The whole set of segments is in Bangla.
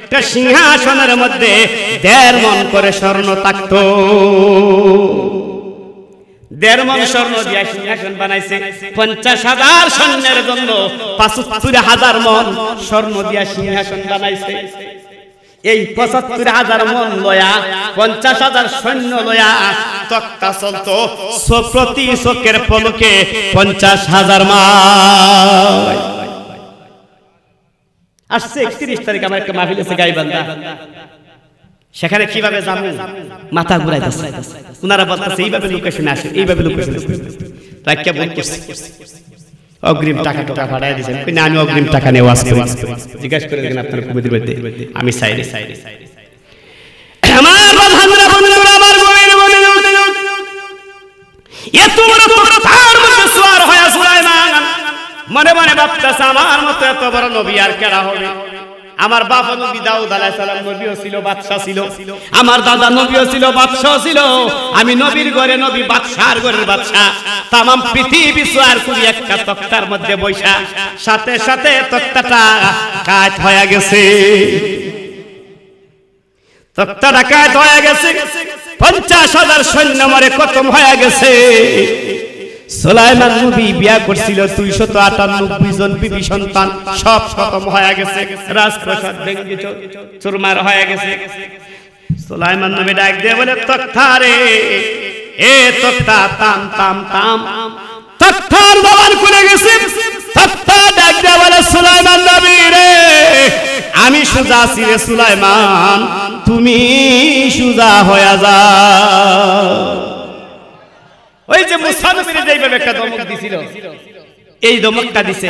প্রত্যেকটা সিংহাসনের মধ্যে 1.5 মণ করে স্বর্ণ থাকতো। 1.5 মণ স্বর্ণ দিয়ে সিংহাসন বানাইছে। 50,000 সৈন্যের জন্য 75,000 মণ স্বর্ণ দিয়ে সিংহাসন বানাইছে। এই 75,000 মণ লয়া 50,000 সৈন্য লয়া তক্তা চলতো প্রতি চোখের পলকে 50,000 মাইল। আসছে 31 তারিখ আমার একটা মাহফিল আছে গাইবান্ধা, সেখানে কিভাবে যাবো মাথা ঘুরাইতেছে। ওনারা বলতেছে এইভাবে লোকেশনে আসে, এইভাবে লোকেশনে রাখিয়া বলতেছে অগ্রিম টাকা টাকা ভাড়ায় দিয়েছেন। কিন্তু আমি অগ্রিম টাকা নিয়ে ওয়াজ করি। জিজ্ঞাসা করে দেখেন আপনার কমিটির মধ্যে আমি চাইনি। আমার বাঁধানরা বন্ধুরা আমার গোয়ের বলে এত বড় তার মধ্যে সওয়ার হয় সুলাইমান মনে মনে ভাবতেছে আমার মতো এত বড় নবী আর কেডা হবে। আমার বাবা নবী দাউদ আলাইহিস সালাম নবীও ছিল, বাদশা ছিল। আমার দাদা নবীও ছিল, বাদশা ছিল। আমি নবীর ঘরে নবী, বাদশার ঘরের বাদশা। तमाम পৃথিবী সওয়ার করি একটা তক্তার মধ্যে বৈশা। সাথে সাথে তক্তাটা কাট হয়ে গেছে, তক্তাটা কাট হয়ে গেছে। 50,000 সৈন্য মারে খতম হয়ে গেছে। সুলাইমান নবী বিয়া করছিল 298 জন বিবি সন্তান, সব খতম হয়ে গেছে। রাজপ্রাসাদ ভেঙে চুরমার হয়ে গেছে। সুলাইমান নবী ডাক দিয়ে বলে তক্তা রে, এ তক্তা তাম তাম তাম। তক্তার জবান খুলে গেছে। তক্তা ডাক দিয়ে বলে সুলাইমান নবী রে, আমি সুজা আছি রে সুলাইমান, তুমি সুজা হয়ে যাও। ওই যে মুসা নবীর যেইভাবে একটা দমক দিছিল, এই দমকটা দিছে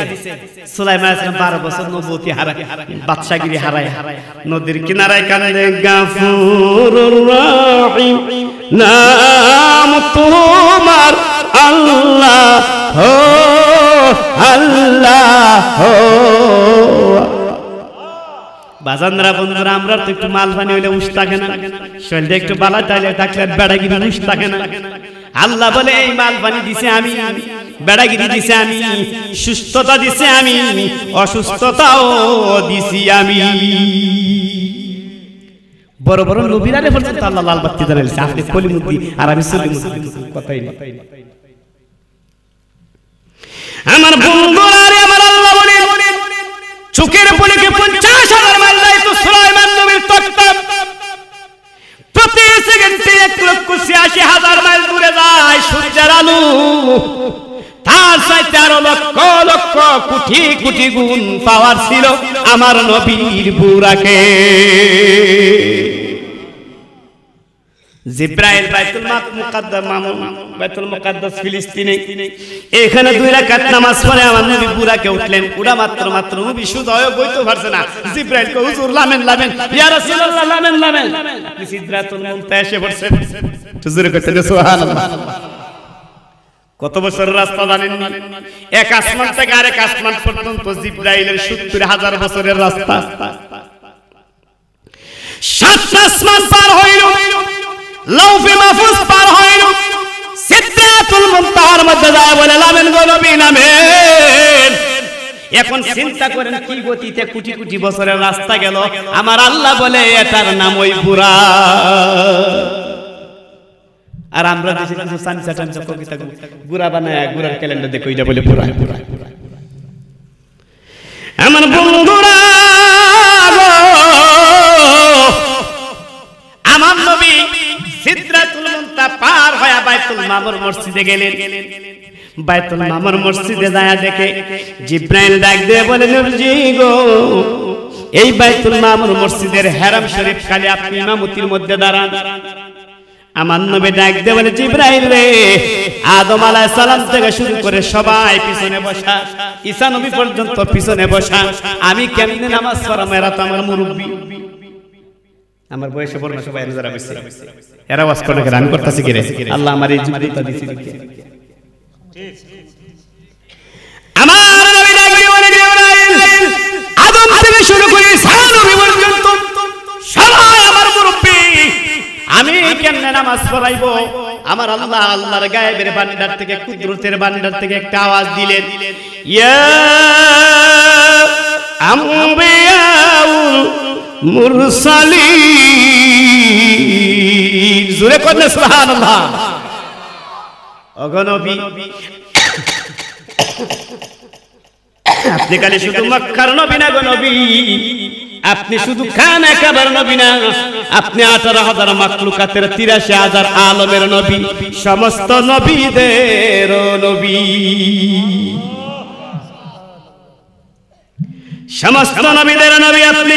সুলাইমান আলাইহিস সালাম 12 বছর নবুয়তি হারায়, বাদশাগিরি হারায়, নদীর কিনারায় কান্দে গাফুরুর রহিম নাম তোমার আল্লাহ হো আল্লাহ হো। বাজানরা বন্ধুরা আমরা তো একটু মাল পানি হইলে উস থাকে না, শরীরে একটু বালা তাইলে থাকলে বেড়াগিরি উস থাকে না। আল্লাহ বলে এই মাল পানি দিছে আমি, বেড়াগিরি দিছে আমি, সুস্থতা দিছে আমি, অসুস্থতাও দিছি আমি। বড় বড় নবীরারে পর্যন্ত আল্লাহ লাল বাতি জ্বালাইছে। আপনি কলিমুদ্দি আর আমি সলিমুদ্দি, কথাই না। আমার বন্ধুরা রে, আমার আল্লাহ বলে চোখের পলকে 50,000 মাইল যাইতো সুলাইমান নবীর তক্তা। প্রতি সেকেন্ডে 1,86,000 মাইল দূরে যায় সূর্যের আলো। তার চাইতে আরো লক্ষ লক্ষ কোটি কোটি গুণ পাওয়ার ছিল আমার নবীর বুরাকে। জিব্রাইল বাইতুল মুকাদ্দাস ফিলিস্তিনে, এখানে 2 রাকাত নামাজ পড়ে আমার নবী বুরাকে উঠলেন। উড়া মাত্র নবী শুধু হয়ে বইতে পারছে না। জিব্রাইল কো হুজুর লামেন লামেন, ইয়া রাসূলুল্লাহ লামেন লামেন। সিদরাতুল মুনতাহা এসে পড়ছে। হুজুরে কইতে সুবহানাল্লাহ। কত বছর রাস্তা জানেন না? এক আসমান থেকে আরেক আসমান পর্যন্ত জিব্রাইলের 70,000 বছরের রাস্তা। 7 আসমান পার হইল, লৌহে মাহফুজ পার হইল, সিদরাতুল মুনতাহার মধ্যে যায় বলে লামেন গো নবী নামেন। এখন চিন্তা করেন কি গতিতে কোটি কোটি বছরের রাস্তা গেল। আমার আল্লাহ বলে এটার নাম ওই বুরা। আর আমরা দেশে কিছু সানসা টানসা কবিতা বুরা বানায়, বুরার ক্যালেন্ডার দেখো এটা বলে বুরা। আমার বন্ধুরা আমার নবী সিদরাতুল মুনতাহা পার হয়ে বাইতুল মামুর মসজিদে গেলেন। বাইতুল মামুর মসজিদে যায় দেখে জিব্রাইল ডাক দিয়ে বলে নবীজি গো, এই বাইতুল মামুর মসজিদের হারাম শরীফ খালি আপনি ইমামতির মধ্যে দাঁড়ান। আমার নবী ডাক দিয়ে বলে জিব্রাইল রে, আদম আলাইহিস সালাম থেকে শুরু করে সবাই পিছনে বসা, ঈসা নবী পর্যন্ত পিছনে বসা। আমি কেমনে নামাজ পড়াম? এরা তো আমার মুরব্বি, আমার বয়সে বড় না, সবাই যারা বসে এরা ওয়াজ করে আমি করতেছি কি রে? আল্লাহ আমার এই যোগ্যতা দিয়েছে। আমার নবী ডাক দিয়ে বলে জিব্রাইল, আদম থেকে শুরু করে ঈসা নবী পর্যন্ত সবাই আমার মুরব্বি। আমি কেমনে নামাজ পড়াইবো? আমার আল্লাহ আল্লাহর গায়েবের ভান্ডার থেকে, কুদরতের ভান্ডার থেকে একটা আওয়াজ দিলেন, ইয়া আম্বিয়াউল মুরসালিন। জোরে করলে সুবহানাল্লাহ। ওগো নবী, আপনি খালি শুধু মক্কার নবী না গো নবী, আপনি শুধু খান একাবার নবী না, আপনি 18,000 মাখলুকাতের 83,000 আলমের নবী, সমস্ত নবীদের নবী, সমস্ত নবীদের নবী আপনি।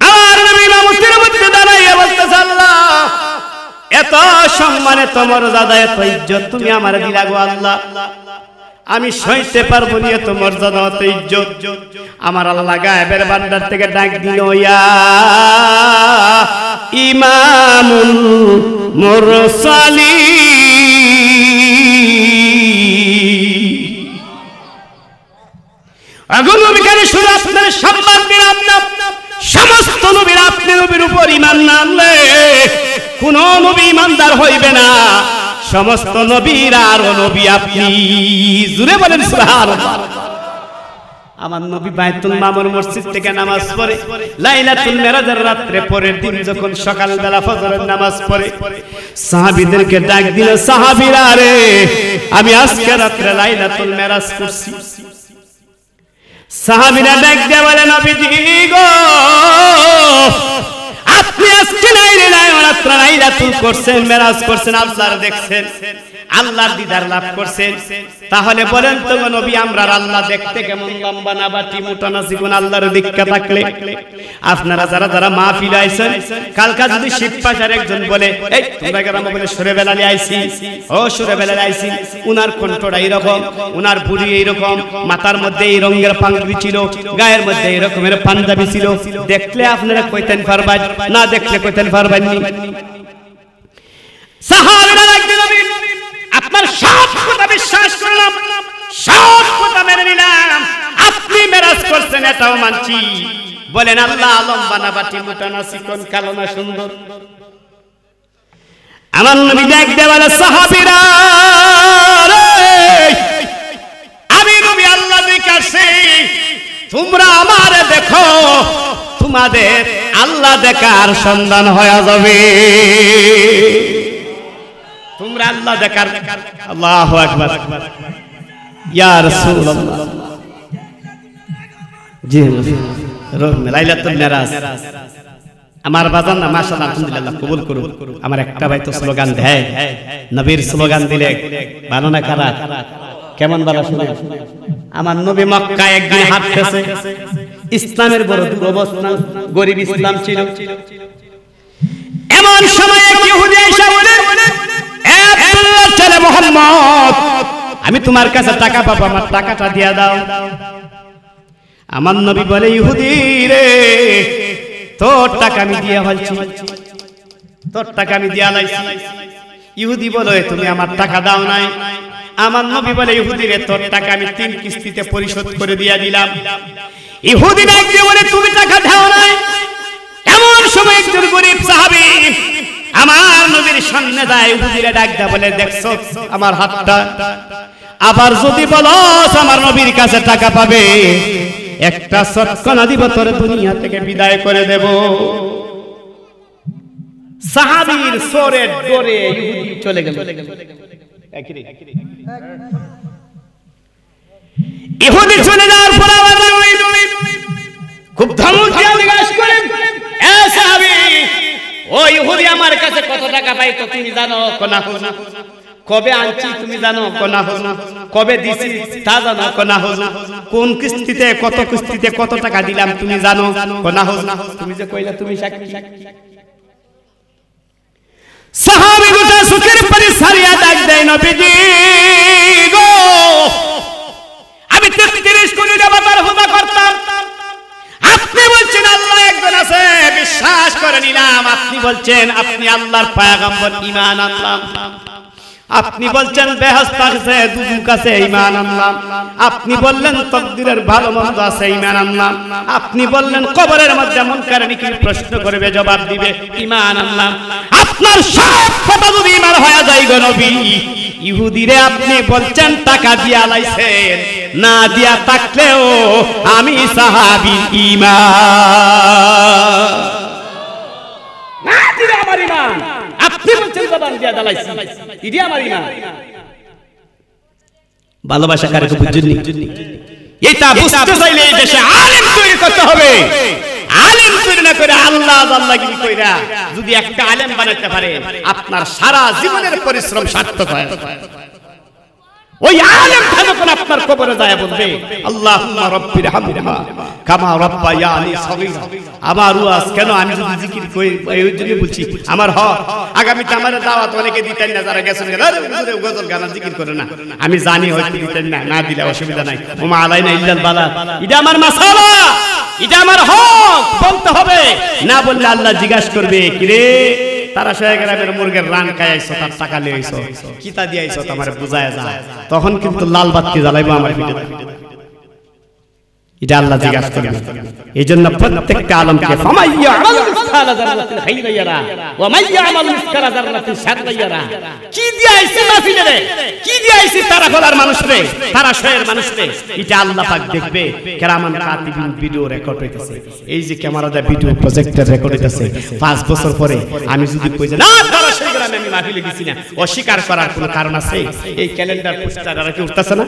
আমার নবী নামতের মধ্যে দাঁড়াইয়া বলতেছে, আল্লাহ এত সম্মানে তোমার দাদা, এত ইজ্জত তুমি আমার দিলা গো আল্লাহ, আমি সইতে পারবো না এত মর্যাদা, এত ইজ্জত। আমার আল্লাহ গায়েবের ভান্ডার থেকে ডাক দিল, ইয়া ইমামুল মুরসালিন। আগুন নবীকে শুনে আপনার সম্মান দিলাম না, সমস্ত নবীর আপনি নবীর উপর ঈমান না আনলে কোন নবী ঈমানদার হইবে না, সমস্ত নবীর আর নবী আপনি। জুড়ে বলেন সুবহানাল্লাহ। আমার নবী বাইতুল মামুর মসজিদ থেকে নামাজ পড়ে, লাইলাতুল মিরাজের রাতে পরের দিন যখন সকালবেলা ফজরের নামাজ পড়ে, সাহাবীদেরকে ডাক দিল, সাহাবীরা রে আমি আজকে রাতে লাইলাতুল মিরাজ করছি। সাহাবীরা ডাক দিয়ে বলে, নবীজি গো আপনি আজকে লাইলাতুল করছেন, মিরাজ করছেন, আল্লাহর দেখছেন, আল্লাহর দিদার লাভ করছেন, তাহলে বলেন তো নবী আমরা আল্লাহ দেখতে কেমন, লম্বা না বাটি, মোটা না চিকন, আল্লাহর দীক্ষা থাকলে? আপনারা যারা যারা মাহফিলে আইছেন, কালকা যদি শিবপাশার একজন বলে, এই তোমরা গ্রাম বলে সুরে বেলালে আইছি, ও সুরে বেলালে আইছি, উনার কণ্ঠটা এইরকম, উনার বুড়ি এইরকম, মাথার মধ্যে এই রঙের পাগড়ি ছিল, গায়ের মধ্যে এই রকমের পাঞ্জাবি ছিল, দেখলে আপনারা কইতেন পারবেন, না দেখলে কইতেন পারবেন না। সাহাবীরা ডাকলেন, নবী আপনার সব কথা বিশ্বাস করলাম, সব কথা মেনে নিলাম, আপনি মেরাজ করছেন এটাও মানছি, বলেন আল্লাহ লম্বা না বাটি, মোটা না চিকন, কালো না সুন্দর? আমার নবী ডাক দিয়ে বলে, সাহাবীরা আমি নবী আল্লাহ দেখাচ্ছি, তোমরা আমারে দেখো, তোমাদের আল্লাহ দেখার সন্ধান হয়ে যাবে, তোমরা আল্লাহ দেখার। আল্লাহু আকবার, ইয়া রাসূলুল্লাহ। জি লাইলাতুল মিরাজ আমার বাজান না, মাশাআল্লাহ আলহামদুলিল্লাহ কবুল করুন। আমার একটা ভাই তো স্লোগান দেয়, নবীর স্লোগান দিলে ভালো না খারাপ? কেমন ভালো শুনে? আমার নবী মক্কায় একদিন হাঁটতেছে, ইসলামের বড় দুরবস্থা, গরিব ইসলাম ছিল, এমন সময় এক ইহুদি এসে বলে, আব্দুল্লাহর ছেলে মুহাম্মদ আমি তোমার কাছে টাকা পাবো, আমার টাকাটা দিয়া দাও। আমার নবী বলে, ইহুদি রে তোর টাকা আমি দিয়া ফেলছি, তোর টাকা আমি দিয়া লাইছি। ইহুদি বলে, তুমি আমার টাকা দাও নাই। আমার নবী বলে, ইহুদি রে তোর টাকা আমি 3 কিস্তিতে পরিশোধ করে দিয়া দিলাম। ইহুদি ডাক দিয়ে বলে, তুমি টাকা দাও নাই। এমন সময় একজন গরিব সাহাবী আমার নবীর সামনে যায়, ইহুদিরা ডাক দিয়ে বলে, দেখছো আমার হাতটা, আবার যদি বলস আমার নবীর কাছে টাকা পাবে, একটা সৎকনা দিব, তোর দুনিয়া থেকে বিদায় করে দেব। সাহাবীর সরে ডরে ইহুদি চলে গেল। ইহুদি চলে যাওয়ার পর আবার খুব ধমক দিয়ে জিজ্ঞাসা করেন, এ সাহাবী ও ইহুদি আমার কাছে কত টাকা পাইতো তুমি জানো? কোনা হুজুর। কবে আনছি তুমি জানো? কোনা হুজুর। কবে দিছি তা জানো? কোনা হুজুর। কোন কিস্তিতে কত কিস্তিতে কত টাকা দিলাম তুমি জানো? কোনা হুজুর। তুমি যে কইলা তুমি সাক্ষী। সাহাবী গোটা সুখের পরে সারিয়া ডাক দেয়, নবীজি গো আমি 33 কোটি দেবতার পূজা করতাম, আপনি বলছেন আল্লাহ একজন আছে, বিশ্বাস করে নিলাম। আপনি বলছেন আপনি আল্লাহর পয়গম্বর, ঈমান আনলাম। আপনি বলছেন বেহেশত আছে, দুজক আছে, ঈমান আনলাম। আপনি বললেন তাকদীরের ভালো মন্দ আছে, ঈমান আনলাম। আপনি বললেন কবরের মধ্যে মুনকার নাকির প্রশ্ন করবে, জবাব দিবে, ঈমান আনলাম। আপনার সব কথা যদি ঈমান হয়ে যায় গো নবী, ইহুদিরে আপনি বলছেন টাকা দিয়া লাইছেন, না দিয়া থাকলেও আমি সাহাবী ঈমান। না দিলে আমার ঈমান। আপনি বলছেন জবান দিয়া দালাইছি, ইডি আমার ঈমান। ভালোবাসা কারে বুঝুননি? এটা বুঝতে চাইলে এই দেশে আলেম তৈরি করতে হবে। আলেম তৈরি না করে আল্লাহ আল্লাহগিরি কইরা যদি একটা আলেম বানাতে পারে, আপনার সারা জীবনের পরিশ্রম সার্থক হয়। ওই আলেম যখন আপনার কবরে যায় বলবে আল্লাহুম্মা রাব্বির হামহুমা কামা রাব্বায়ানি সগীরা। আমার ওয়াজ কেন আমি যদি জিকির করি এই জন্য বলছি, আমার হক আগামীতে আমার দাওয়াত অনেকে দিতেন না, যারা গেছেন আরে গজল গান জিকির করে না, আমি জানি হয়তো দিতেন না, না দিলে অসুবিধা নাই। ওমা আলাইনা ইল্লাল বালাগ, এটা আমার মাসালা, এটা আমার হক, বলতে হবে। না বললে আল্লাহ জিজ্ঞাসা করবে কিরে তারা গ্রামের মুরগের রান খাইছো, তার টাকা লিয়েছো, কিতা দিয়েছো তোমার বুঝায় যা, তখন কিন্তু লাল বাতি জ্বালাইবো আমার পিঠে। এটা আল্লাহ জিজ্ঞাসা করবে। এই জন্য প্রত্যেকটা আলেমকে ফামাইয়া আমাল মিসকালা যাররাতিন খাইরা ইয়ারা ওয়া মাইয়া আমাল মিসকালা যাররাতিন শাররা ইয়ারা, কি দিয়েছে মাফিলে, কি দিয়েছে তারা গলার মানুষরে, তারা শয়ের মানুষরে, এটা আল্লাহ পাক দেখবে। কেরামান কাতিবিন ভিডিও রেকর্ড হইতেছে, এই যে ক্যামেরা দা ভিডিও প্রজেক্টর রেকর্ড হইতেছে। 5 বছর পরে আমি যদি কই যে না তারা সেই গ্রামে আমি মাহফিলে গেছি না, অস্বীকার করার কোনো কারণ আছে? এই ক্যালেন্ডার পোস্টাররা কি উঠতেছে না?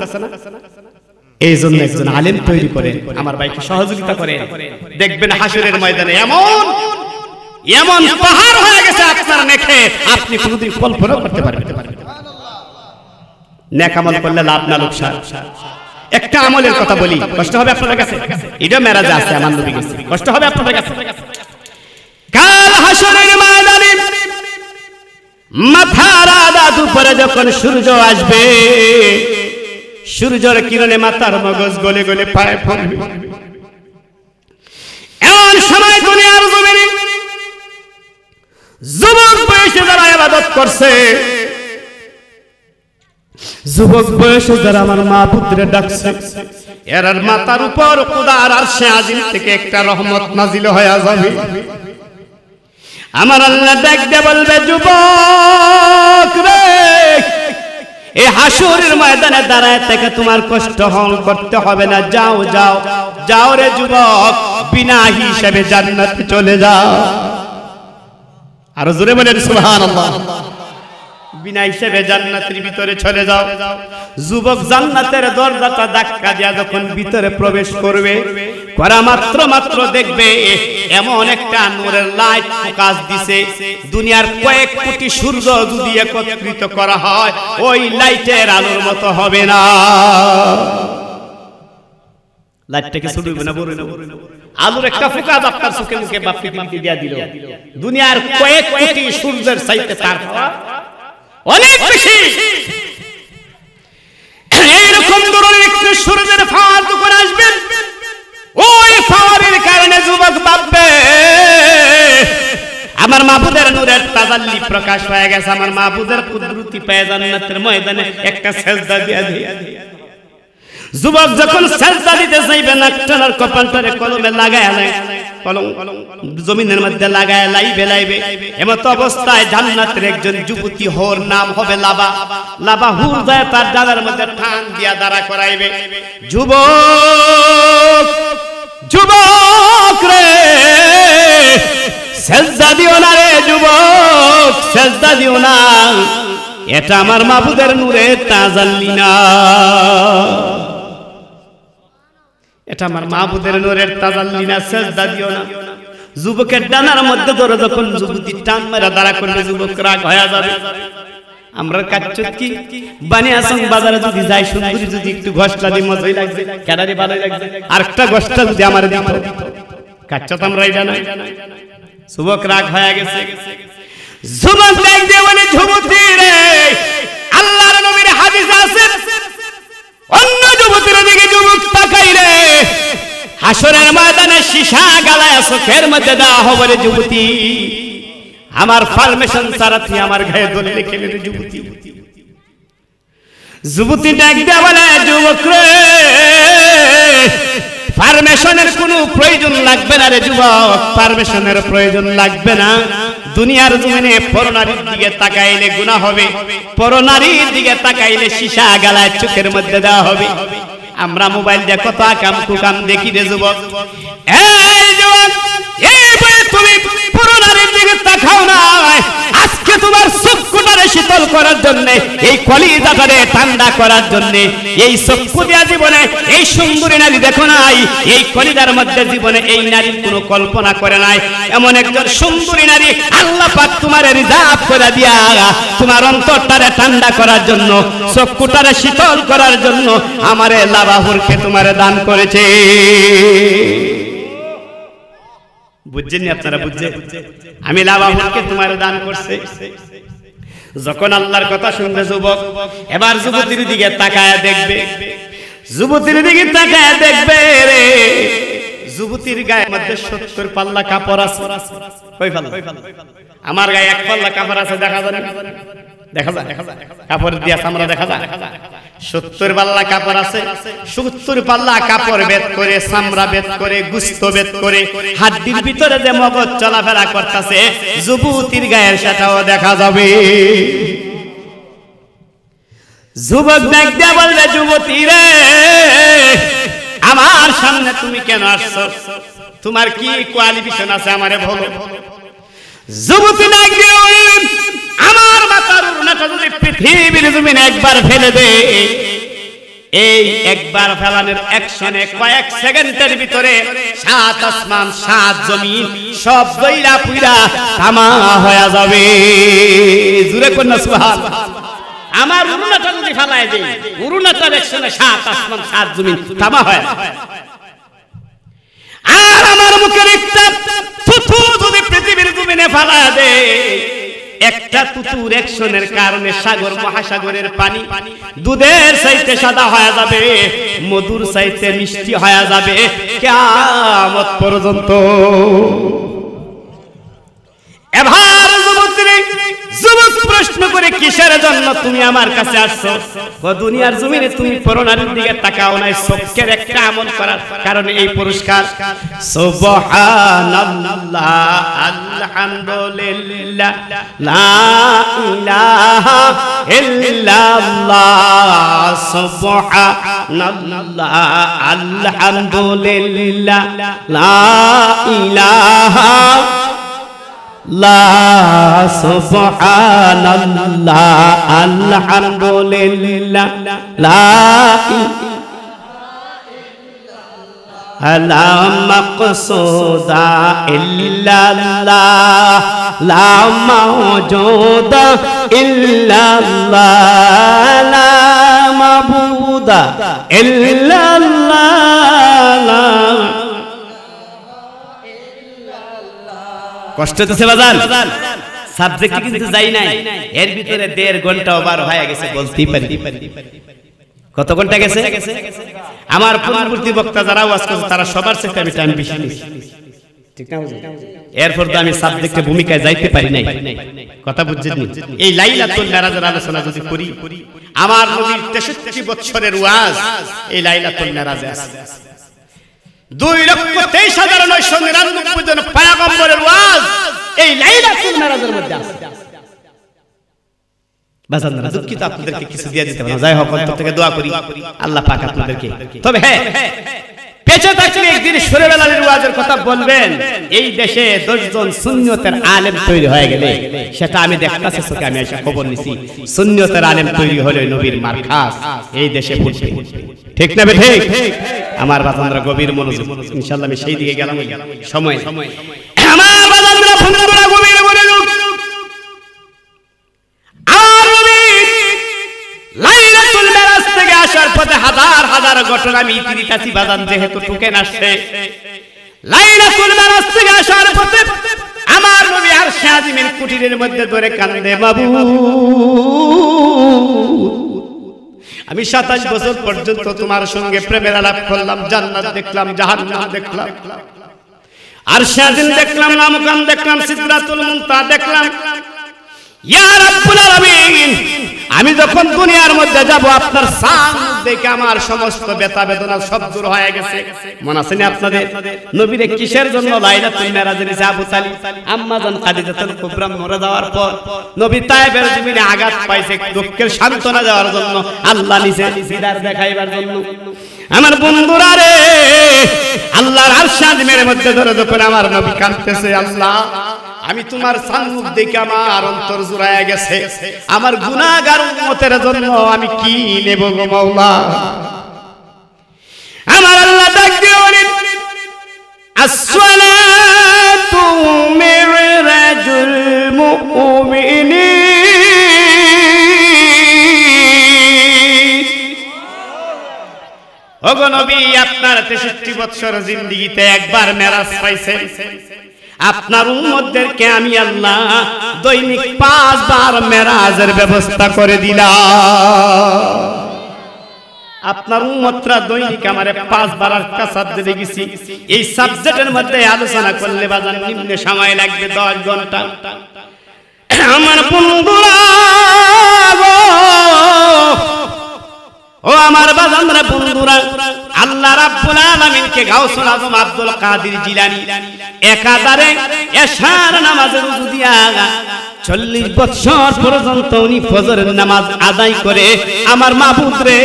এই জন্য একজন আলেম তৈরি করেন, আমার ভাইকে সহযোগিতা করেন। দেখবেন হাসরের ময়দানে এমন এমন পাহাড় হয়ে গেছে আপনার নেকে, আপনি কোনোদিন কল্পনা করতে পারবেন না। নেক আমল করলে লাভ না লোকসান। একটা আমলের কথা বলি, কষ্ট হবে আপনাদের কাছে, এটা মেরাজে আছে, আমার নবী গেছে, কষ্ট হবে আপনাদের কাছে। কাল হাসরের ময়দানে মাথার আধা দুপুরে যখন সূর্য আসবে, সূর্যের কিরণে মাথার মগজ গলে গলে পায়ে পড়বে। এমন সময় দুনিয়ার জমিনে যুবক বয়সে যারা ইবাদত করছে, যুবক বয়সে যারা আমার মাহবুবরে ডাকছে, এর মাথার উপর খোদার আরশে আজিম থেকে একটা রহমত নাজিল হয়ে যাবে। আমার আল্লাহ ডাক দিয়ে বলবে, যুবক রে, এই হাসরের ময়দানে দাঁড়ায় থেকে তোমার কষ্ট হল করতে হবে না, যাও যাও যাও রে যুবক, বিনা হিসাবে জান্নাতে চলে যাও। আরো জোরে বলেন সুবহানাল্লাহ। বিনা হিসাবে জান্নাতের ভিতরে চলে যাও। যুবক জান্নাতের দরজাটা ধাক্কা দিয়া যখন ভিতরে প্রবেশ করবে, করা মাত্র দেখবে এমন একটা নূরের লাইট ফোকাস দিছে, দুনিয়ার কয়েক কোটি সূর্য যদি একত্রিত করা হয় ওই লাইটের আলোর মতো হবে না। লাইটটাকে ছোট হবে না, বড় হবে না, আলোর একটা ফোকাস আপনার চোখে মুখে বাপি বাপি দিয়া দিল। দুনিয়ার কয়েক কোটি সূর্যের চাইতে তার অনেক বেশি। এইরকম ধরনের একটু সূর্যের ফাওয়ার যখন আসবে, ওই ফাওয়ারের কারণে যুবক ভাববে আমার মাহবুবের নূরের তাজাল্লি প্রকাশ হয়ে গেছে, আমার মাহবুবের কুদরতি পায়ে জান্নাতের ময়দানে একটা সেজদা দিয়া দিই। যুবক যখন সেজদা দিতে চাইবে, নাকটার কপালটারে কলমে লাগায় কলম জমিনের মধ্যে লাগায় লাইবে, এমত অবস্থায় জান্নাতের একজন যুবতী হোর নাম হবে লাবা। লাবা হুর যায় তার ডানার মধ্যে ঠান দিয়া দাঁড়া করাইবে। যুবক যুবক রে, সেজদা দিও না রে যুবক, সেজদা দিও না, এটা আমার মাহবুবের নূরের তাজাল্লি না, এটা আমার মাহবুবের নূরের তাজাল্লি না, সেজদা দিও না। যুবকের ডানার মধ্যে ধরে যখন যুবতী টান মেরা দাঁড়া করবে, যুবক রাগ হয়ে যাবে। আমরা কাচ্চত কি বানিয়াসং বাজারে যদি যাই, সুন্দরী যদি একটু ঘষলা দি মজাই লাগবে, কেনারি ভালো লাগবে, আরেকটা ঘষটা যদি আমার দিত, কাচ্চত আমরা এটা না। যুবক রাগ হয়ে গেছে। যুবক ডাক দিয়ে বলে, যুবতী রে, আল্লাহর নবীর হাদিস আছে, অন্য যুবতীর দিকে যুবক তাকাইলে হাসরের ময়দানে সীসা গালায় চোখের মধ্যে দেওয়া হবে রে যুবতী, আমার পারমিশন ছাড়া তুই আমার গায়ে দড়ি রেখে রে যুবতী। যুবতী ডাক দিয়ে বলে, যুবক রে, পারমিশনের কোনো প্রয়োজন লাগবে না রে যুবক, পারমিশনের প্রয়োজন লাগবে না। দুনিয়ার জমিনে পরনারীর দিকে তাকাইলে গুনাহ হবে, পরনারীর দিকে তাকাইলে সীসা গালায় চোখের মধ্যে দেওয়া হবে। আমরা মোবাইল দিয়ে কত আকাম কুকাম দেখি রে যুবক। এই যুবক, এই বয়ে তুমি পুরো নারীর দিকে তাকাও না। আজকে তোমার চক্ষুটারে শীতল করার জন্য, এই কলিজাটারে ঠান্ডা করার জন্য, এই চক্ষু দিয়া জীবনে এই সুন্দরী নারী দেখো নাই, এই কলিজার মধ্যে জীবনে এই নারীর কোনো কল্পনা করে নাই। এমন একজন সুন্দরী নারী আল্লাহ পাক তোমার রিজার্ভ করে দিয়া তোমার অন্তরটারে ঠান্ডা করার জন্য, চক্ষুটারে শীতল করার জন্য আমারে লাবাহুরকে তোমারে দান করেছে। বুঝছেন আপনারা? বুঝছেন? আমি লাবাহুরকে তোমারে দান করছে। যখন আল্লাহর কথা শুনবে যুবক, এবার যুবতীর দিকে তাকায় দেখবে, যুবতীর দিকে তাকায় দেখবে রে, যুবতীর গায়ের মধ্যে 70 পাল্লা কাপড় আছে। কই পাল্লা? আমার গায়ে 1 পাল্লা কাপড় আছে, দেখা যায় না? দেখা যায়? কাপড় দিয়া চামড়া দেখা যায়? 70 পাল্লা কাপড় আছে। 70 পাল্লা কাপড় বেদ করে, চামড়া বেদ করে, গুস্ত বেদ করে, হাড্ডির ভিতরে যে মগজ চলাফেরা করতেছে, যুবতীর গায়ের সেটাও দেখা যাবে। যুবক দেখ দিয়া বলবে, যুবতী রে, আমার সামনে তুমি কেন আসছো? তোমার কি কোয়ালিফিকেশন আছে আমারে বলো। যুবতী ডাক দিয়ে বলবে, আমার মাথার উন্নতা যদি পৃথিবীর জমিনে একবার ফেলে দে, এই একবার ফেলানোর অ্যাকশনে কয়েক সেকেন্ডের ভিতরে 7 আসমান 7 জমিন সব জইরা পুইরা তামা হয়ে যাবে। জুরে কন্যা সুবহানাল্লাহ। আমার উন্নতা যদি ফেলায় দেই, উন্নতার অ্যাকশনে 7 আসমান 7 জমিন তামা হয়ে যাবে। আর আমার মুখের একটা থুথু যদি পৃথিবীর জমিনে ফেলায় দেয়, একটা তুতুর অ্যাকশনের কারণে সাগর মহাসাগরের পানি দুধের চাইতে সাদা হয়ে যাবে, মধুর চাইতে মিষ্টি হয়ে যাবে কিয়ামত পর্যন্ত। এবার যুবক প্রশ্ন করে, কিসের জন্য তুমি আমার কাছে আসছো? দুনিয়ার জমিনে তুমি পরনারীর দিকে তাকাও নাই, চোখের একটা আমল করার কারণে এই পুরস্কার। সুবহানাল্লাহ, আলহামদুলিল্লাহ, লা ইলাহা ইল্লাল্লাহ, সুবহানাল্লাহ, আলহামদুলিল্লাহ, লা ইলাহা লা, সুবহানাল্লাহ, আলহামদুলিল্লাহ, লা ইলাহা লা মাকসুদা ইল্লাল্লাহ, লা মাওজুদা ইল্লাল্লাহ, লা মাবুদা ইল্লাল্লাহ। কষ্ট হচ্ছে বাজান, সাবজেক্ট কিন্তু যাই নাই, এর ভিতরে 1.5 ঘন্টা ওভার হয়ে গেছে বলতেই পারি। কত ঘন্টা গেছে? আমার পূর্ববর্তী বক্তা যারা ওয়াজ করছে তারা সবার চেয়ে আমি টাইম বেশি নিয়েছি, ঠিক না? এরপর তো আমি সাবজেক্টে ভূমিকায় যাইতে পারি নাই। কথা বুঝছেন? এই লাইলাতুল মেরাজের আলোচনা যদি করি, আমার নবীর 63 বছরের ওয়াজ এই লাইলাতুল মেরাজে আছে। 2,23,999 জন পয়গম্বরের ওয়াজ এই লাইলাতুল মেরাজের মধ্যে আছে। বাজানরা দুঃখিত, আপনাদেরকে কিছু দিয়ে দিতে পারবো। যাই হোক, অন্তর থেকে দোয়া করি আল্লাহ পাক আপনাদেরকে। তবে হ্যাঁ, পেছে থাকলে একদিন সুরেবেলার ওয়াজের কথা বলবেন। এই দেশে 10 জন সুন্নতের আলেম তৈরি হয়ে গেলে, সেটা আমি দেখতাছি চোখে, আমি এসে খবর নিছি। সুন্নতের আলেম তৈরি হলে নবীর মারখাস এই দেশে ফুটবে, ঠিক না? ঠিক। আমার বাজানরা গভীর মনোযোগ, ইনশাআল্লাহ আমি সেই দিকে গেলাম। সময় আমার বাজানরা বন্ধুরা গভীর মনোযোগ। আর নবী লাইলাতুল মেরাজ থেকে আসার পথে হাজার হাজার ঘটনা আমি ইতিহাসি বাজান যেহেতু টুকেন আসছে। লাইলাতুল মেরাজ থেকে আসার পথে আমার নবী আরশে আজিমের কুটিরের মধ্যে ধরে কান্দে, মাবুদ আমি 27 বছর পর্যন্ত তোমার সঙ্গে প্রেমের আলাপ করলাম, জান্নাত দেখলাম, জাহান্নাম দেখলাম, আরশে আজিম দেখলাম, নামকান দেখলাম, সিদরাতুল মুনতাহা দেখলাম। ইয়া রাব্বুল আলামিন, আমি যখন দুনিয়ার মধ্যে যাব আপনার সান দেখে আমার সমস্ত ব্যথা বেদনা সব দূর হয়ে গেছে। মনে আছে না আপনাদের? নবীরে কিসের জন্য লাইলাতুল মেরাজে নিছে? আবু তালিব আম্মা জান খাদিজাতুল কুবরা মরে যাওয়ার পর নবী তায়েফের জমিনে আঘাত পাইছে, দুঃখের সান্ত্বনা দেওয়ার জন্য আল্লাহ নিছে দিদার দেখাইবার জন্য। আমার বন্ধুরা রে, আল্লাহর আরশ আজিমের মধ্যে ধরে যখন আমার নবী কাঁদতেছে, আল্লাহ আমি তোমার সম্মুখ দেখে আমার অন্তর জুড়ায় গেছে, আমার গুনাহগার উম্মতের জন্য আমি কি নেব গো মাওলা। আমার আল্লাহ ডাক দিয়ে বলেন, আসসালাতু মিরাজুল মুমিনিন। ওগো নবী, আপনার 63 বছর জিন্দেগিতে একবার মেরাজ পাইছেন। আপনার উম্মতদেরকে আমি আল্লাহ দৈনিক 5 বার মেরাজের ব্যবস্থা করে দিলাম। আপনার উম্মতরা দৈনিক আমারে 5 বার একটা সাবজেক্ট দেখেছি। এই সাবজেক্টের মধ্যে আলোচনা করলে বাজার নিম্নে সময় লাগবে 10 ঘন্টা। আমার বন্ধুরা গো, ও আমার বাজানরা বন্ধুরা, আল্লাহ রাব্বুল আলামিনকে গাউসুল আজম আব্দুল কাদের জিলানী একাধারে এশার নামাজের ওযু দিয়া 40 বছর পর্যন্ত উনি ফজরের নামাজ আদায় করে আমার মাবুদ রে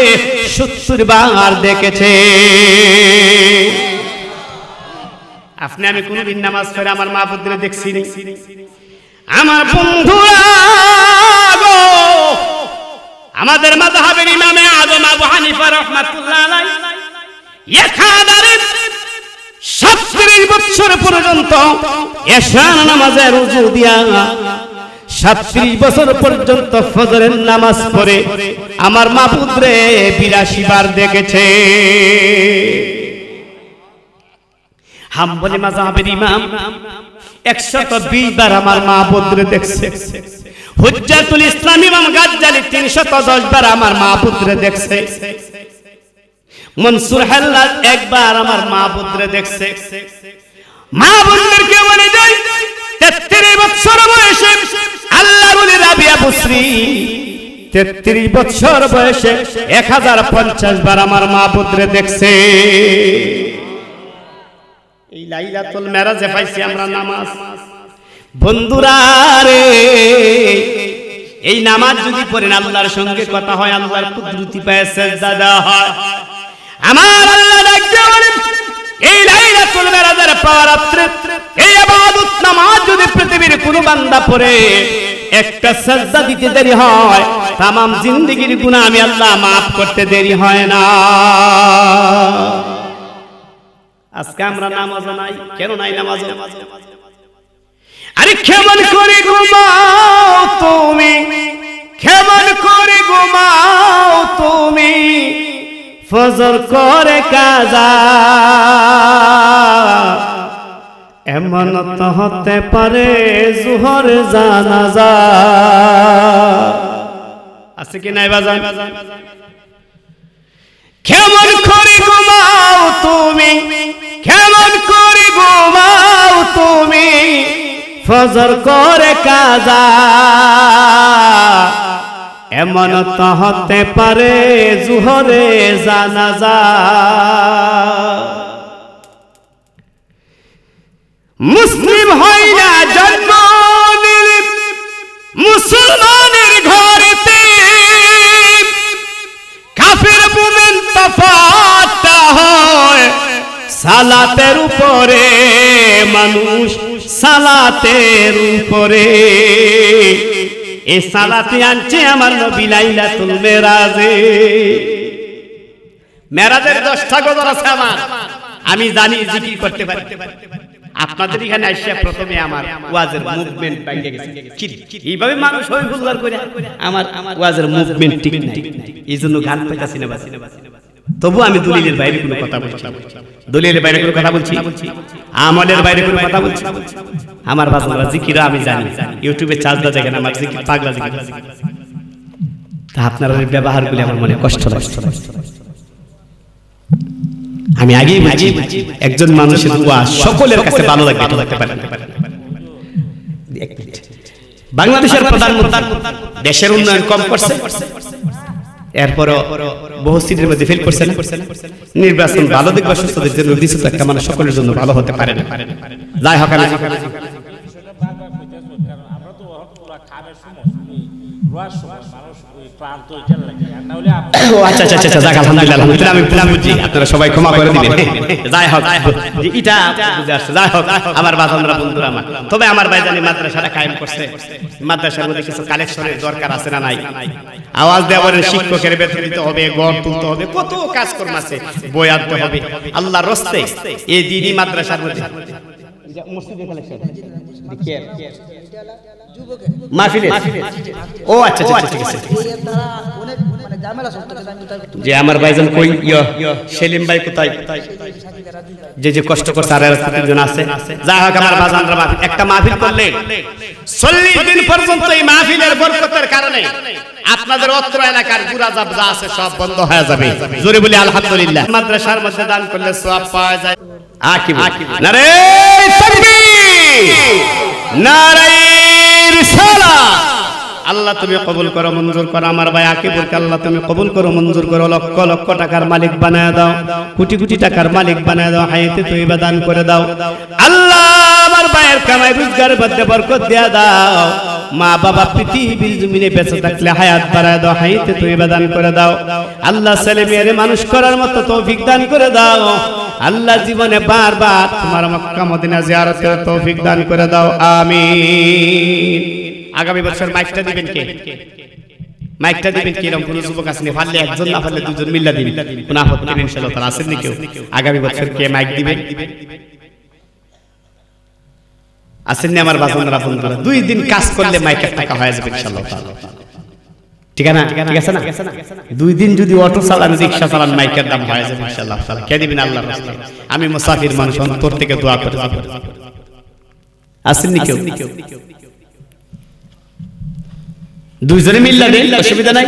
70 বার দেখেছে। আপনি আমি কোনদিন নামাজ পড়ে আমার মাবুদ রে দেখছি না? আমার বন্ধুরা গো, আমাদের মাযহাবের ইমামে আযম আবু হানিফা রাহমাতুল্লাহ আলাইহি একাধারে 37 বছর পর্যন্ত এশার নামাজের ওযু দিয়া 37 বছর পর্যন্ত ফজরের নামাজ পড়ে আমার মাবুদ রে 82 বার দেখেছে। হাম্বলি মাযহাবের ইমাম 120 বার আমার মাবুদ রে দেখছে। হুজ্জাতুল ইসলাম ইমাম গাজ্জালি 310 বার আমার মাবুদ রে দেখছে। মনসুর হাল্লাজ একবার আমার মাবুদ রে দেখছে। মাবুদদেরকে বলে যাই 33 বছর বয়সে আল্লাহর ওলি রাবিয়া বসরি 33 বছর বয়সে 1050 বার আমার মাবুদ রে দেখছে। এই লাইলাতুল মেরাজে পাইছি আমরা নামাজ। বন্ধুরা রে, এই নামাজ যদি পড়েন আল্লাহর সঙ্গে কথা হয়, আল্লাহর কুদরতি পায়ে সিজদা দেওয়া হয়। আমার আল্লাহ ডাকতে বলেন, এই লাইলাতুল মেরাজের পাওয়ার রাত্রে এই ইবাদত নামাজ যদি পৃথিবীর কোনো বান্দা পড়ে একটা সিজদা দিতে দেরি হয়, तमाम जिंदগির গুনাহ আমি আল্লাহ maaf করতে দেরি হয় না। আজকে আমরা নামাজ নাই, কেন নাই নামাজ? আরে কেমন করে ঘুমাও তুমি, কেমন করে ঘুমাও তুমি, ফজর করে কাজা, এমন তো হতে পারে জোহর জানাজা। আছে কি নাই বাজান? কেমন করে ঘুমাও তুমি, কেমন করে ঘুমাও তুমি, ফজর করে কাজা, এমন তো হতে পারে জোহরে জানাজা। মুসলিম হয় না জন্ম নিলে মুসলমানের ঘরেতে, কাফের মুমিন তফাৎটা হয় সালাতের উপরে, মানুষ সালাতের উপরে। এই সালাতে আনছে আমার নবী লাইলাতুল মেরাজে। মেরাজের 10টা গজল আছে আমার, আমি জানি জিকির করতে পারি। আপনাদের এখানে আইসা প্রথমে আমার ওয়াজের মুভমেন্ট বাইরে গেছে। এইভাবে মানুষ হই হুল্লার করে আমার ওয়াজের মুভমেন্ট ঠিক নাই, এইজন্য গান পাইতাছি না। তবু আমি দলিলের বাইরে কোনো কথা বলছি, দলিলের বাইরে কোনো কথা বলছি, আমলের বাইরে কোনো কথা বলছি। আমার বাজারা জিকির আমি জানি, ইউটিউবে চার্জ দেওয়া যায় না, আমার জিকির পাগলা জিকির। তা আপনার ব্যবহারগুলি আমার মনে কষ্ট লাগছে। আমি আগেই বুঝি একজন মানুষের দোয়া সকলের কাছে ভালো লাগবে, এটা লাগতে পারে। বাংলাদেশের প্রধানমন্ত্রী দেশের উন্নয়ন কম করছে, এরপর বহু সিটের মধ্যে ফেল করছে না। নির্বাচন ভালো দেখবা সুস্থদের জন্য দিচ্ছে তো একটা মানুষ সকলের জন্য ভালো হতে পারে না। যাই হোক, খাবের সময় রোয়ার সময় মানুষ ওই ক্লান্ত হইতে লাগে আর না হলে ও আচ্ছা আচ্ছা আচ্ছা যাক আলহামদুলিল্লাহ আলহামদুলিল্লাহ আমি বুঝি আপনারা সবাই ক্ষমা করে দিবেন যাই হোক যে এটা বুঝে আসছে যাই হোক আমার বাজানরা বন্ধুরা আমার তবে আমার ভাইজানি মাদ্রাসাটা কায়েম করছে মাদ্রাসার মধ্যে কিছু কালেকশনের দরকার আছে না নাই আওয়াজ দেওয়ার শিক্ষকের বেতন দিতে হবে গড় তুলতে হবে কত কাজকর্ম আছে বই আনতে হবে আল্লাহর রাস্তে এই দিনই মাদ্রাসার মধ্যে মসজিদের কালেকশন দেখিয়ে মাহফিলে ও আচ্ছা আচ্ছা ঠিক আছে যে আমার ভাইজান কই সেলিম ভাই কোথায় যে কষ্ট করছে আর তিনজন আছে যাই হোক আমার বাজানরা মাহফিল একটা মাহফিল করলে 40 দিন পর্যন্ত এই মাহফিলের বরকতের কারণে আপনাদের অত্র এলাকার গুরাজাব যা আছে সব বন্ধ হয়ে যাবে জোরে বলি আলহামদুলিল্লাহ মাদ্রাসার মধ্যে দান করলে সওয়াব পাওয়া যায় আকিব নারে তাকবীর নারে রিসালাত আল্লাহ তুমি কবুল করো মঞ্জুর করো আমার ভাই আকিবুরকে আল্লাহ তুমি কবুল করো মঞ্জুর করো লক্ষ লক্ষ টাকার মালিক বানায় দাও কোটি কোটি টাকার মালিক বানায় দাও হায়াতে তয়্যিবা দান করে দাও আল্লাহ আমার ভাইয়ের কামাই রোজগারের মধ্যে বরকত দেয়া দাও মা বাবা পৃথিবীর জমিনে বেঁচে থাকলে হায়াত বাড়ায় দাও হায়াতে তয়্যিবা দান করে দাও আল্লাহ ছেলে মেয়েরে মানুষ করার মতো তৌফিক দান করে দাও আল্লাহ জীবনে বারবার তোমার মক্কা মদিনা জিয়ারতের তৌফিক দান করে দাও আমিন আগামী বছর মাইকটা দিবেন কে মাইকটা দিবেন কি এরকম কোন যুবক আসেনি পারলে একজন না পারলে দুজন মিল্লা দিবেন কোন আপত্তি নেই ইনশাআল্লাহ তাআলা আসেন নি কেউ আগামী বছর কে মাইক দিবেন আসেন নি আমার বাজানরা বন্ধুরা দুই দিন কাজ করলে মাইকের টাকা হয়ে যাবে ইনশাআল্লাহ তাআলা ঠিক আছে না ঠিক আছে না দুই দিন যদি অটো চালান রিকশা চালান মাইকের দাম হয়ে যাবে ইনশাআল্লাহ তাআলা কে দিবেন আল্লাহর রাস্তে আমি মুসাফির মানুষ অন্তর থেকে দোয়া করে যাব আসেন নি কেউ দুইজনে মিল্লা দেন অসুবিধা নাই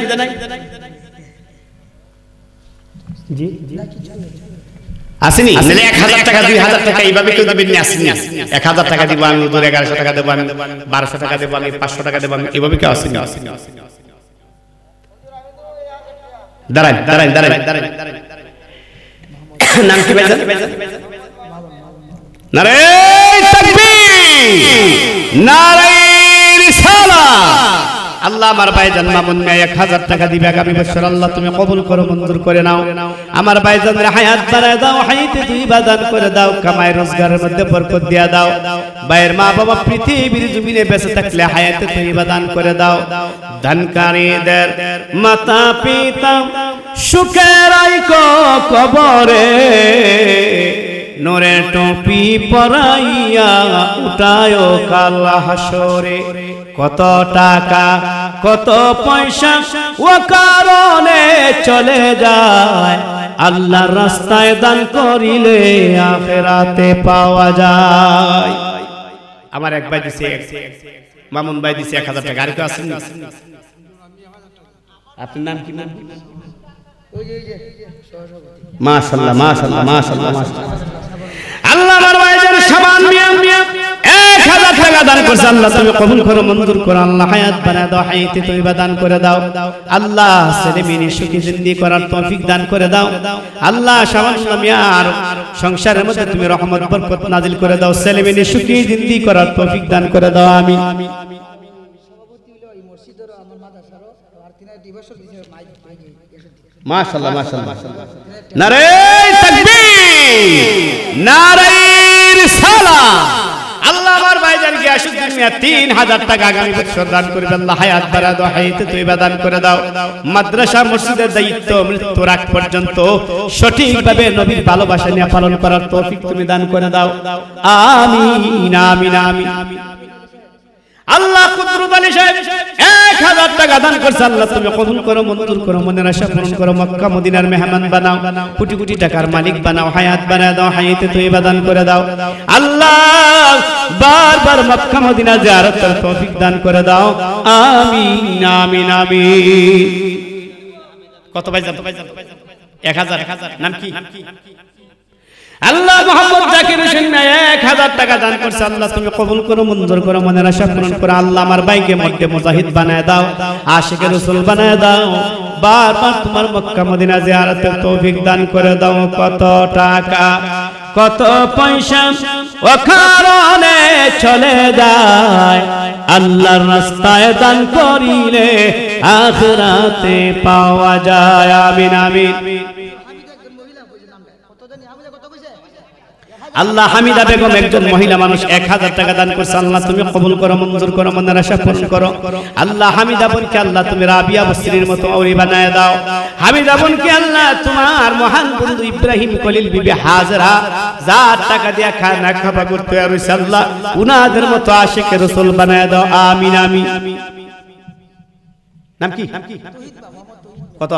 জি আসেনি আসলে 1000 টাকা 2000 টাকা এইভাবে কেউ দিবেন না আসেনি 1000 টাকা দিব আমি 1100 টাকা দেব আমি 1200 টাকা দেব আমি 500 টাকা দেব আমি এইভাবে কেউ আসেনি দাঁড়ান দাঁড়ান দাঁড়ান নাম কি ভাইজান নারে তাকবীর নারে রিসালাত আল্লাহ আমার ভাইজান মামুন মিয়া 1000 টাকা দিবে আগামী বছর আল্লাহ তুমি কবুল করো মঞ্জুর করে নাও আমার ভাইজানের হায়াত বাড়ায় দাও হায়াতে তয়্যিবা দান করে দাও কামাই রোজগারের মধ্যে বরকত দিয়া দাও ভাইয়ের মা বাবা পৃথিবীর জমিনে বেঁচে থাকলে হায়াতে তয়্যিবা দান করে দাও দানকারীদের মাতা পিতা সুখে রাখো কবরে নূরের টুপি পরাইয়া উঠায়ো কাল হাসরে কত টাকা কত পয়সা ও কারণে চলে যায় আল্লাহর রাস্তায় দান করিলে আখিরাতে পাওয়া যায় আমার এক ভাই দিছে মামুন ভাই দিছে 1000 টাকা আর কেউ আছেন না আপনার নাম কি নাম মাশাআল্লাহ মাশাআল্লাহ মাশাআল্লাহ আল্লাহ আমার ভাইজান শাবান মিয়া 1000 টাকা দান করছে আল্লাহ তুমি কবুল করো মঞ্জুর করো আল্লাহ হায়াত বানায় দাও হায়াতে তয়্যিবা দান করে দাও আল্লাহ ছেলে মেয়ে সুখী জিন্দেগি করার তৌফিক দান করে দাও আল্লাহ শাবান মিয়ার সংসারের মধ্যে তুমি রহমত বরকত নাজিল করে দাও ছেলে মেয়ে সুখী জিন্দেগি করার তৌফিক দান করে দাও আমিন মাশাআল্লাহ মাশাআল্লাহ নারে তাকবীর নারে রিসালাত আল্লাহ আমার ভাইজানকে আশুদ্দিন মিয়া 3000 টাকা আগামী বছর দান করবে আল্লাহ হায়াত বাড়ায় দাও হায়াতে তয়্যিবা দান করে দাও মাদ্রাসা মসজিদের দায়িত্ব মৃত্যুর আগ পর্যন্ত সঠিকভাবে নবীর ভালোবাসা নিয়ে পালন করার তৌফিক তুমি দান করে দাও আমিন আমিন আমিন আল্লাহ কুদরত আলী সাহেব 1000 টাকা দান করছে আল্লাহ তুমি কবুল করো মঞ্জুর করো মনের আশা পূরণ করো মক্কা মদিনার মেহমান বানাও কোটি কোটি টাকার মালিক বানাও হায়াত বানায় দাও হায়াতে তয়্যিবা দান করে দাও আল্লাহ বারবার মক্কা মদিনা জিয়ারতের তৌফিক দান করে দাও আমিন আমিন আমিন কত ভাই 1000 নাম কি আল্লাহ মোহাম্মদ জাকির হোসেন 1000 টাকা দান করছে আল্লাহ তুমি কবুল করো মঞ্জুর করো মনের আশা পূরণ করো আল্লাহ আমার ভাইকে মধ্যে মুজাহিদ বানায় দাও আশিকে রাসূল বানায় দাও বারবার তোমার মক্কা মদিনা জিয়ারতের তৌফিক দান করে দাও কত টাকা কত পয়সা ও কারণে চলে যায় আল্লাহর রাস্তায় দান করিলে আখিরাতে পাওয়া যায়। আমিন আমিন। আল্লাহ হামিদা বেগম একজন মহিলা মানুষ 1000 টাকা দান করছে। আল্লাহ তুমি কবুল করো, মঞ্জুর করো, মনের আশা পূরণ করো। আল্লাহ হামিদা বোনকে আল্লাহ তুমি রাবিয়া বস্তির মতো আউরি বানায় দাও। হামিদা বোনকে আল্লাহ তোমার মহান বন্ধু ইব্রাহিম খলিল বিবি হাজরা যা টাকা দিয়া খায় না খাবা করতে আর আল্লাহ উনাদের মতো আশিক রাসূল বানায় দাও। আমিন আমিন। নাম কি? কত?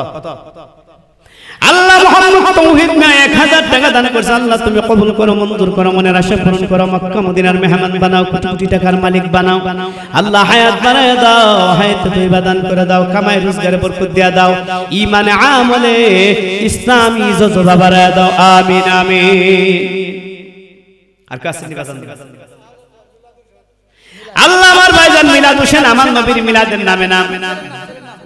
আল্লাহ মুহাম্মদ তৌহিদ মে 1000 টাকা দান করছে। আল্লাহ তুমি কবুল করো, মঞ্জুর করো, মনের আশা পূরণ করো, মক্কা মদিনার মেহমান বানাও, কোটি কোটি টাকার মালিক বানাও। আল্লাহ হায়াত বানায় দাও, হায়াত তৈবা দান করে দাও, কামাই রোজগারে বরকত দিয়া দাও, ঈমানে আমলে ইসলামী জজবা বাড়ায় দাও। আমিন আমিন। আর কাছে নিবাজন আল্লাহ আমার ভাইজান মিলাদ হোসেন আমার নবীর মিলাদের নামে নাম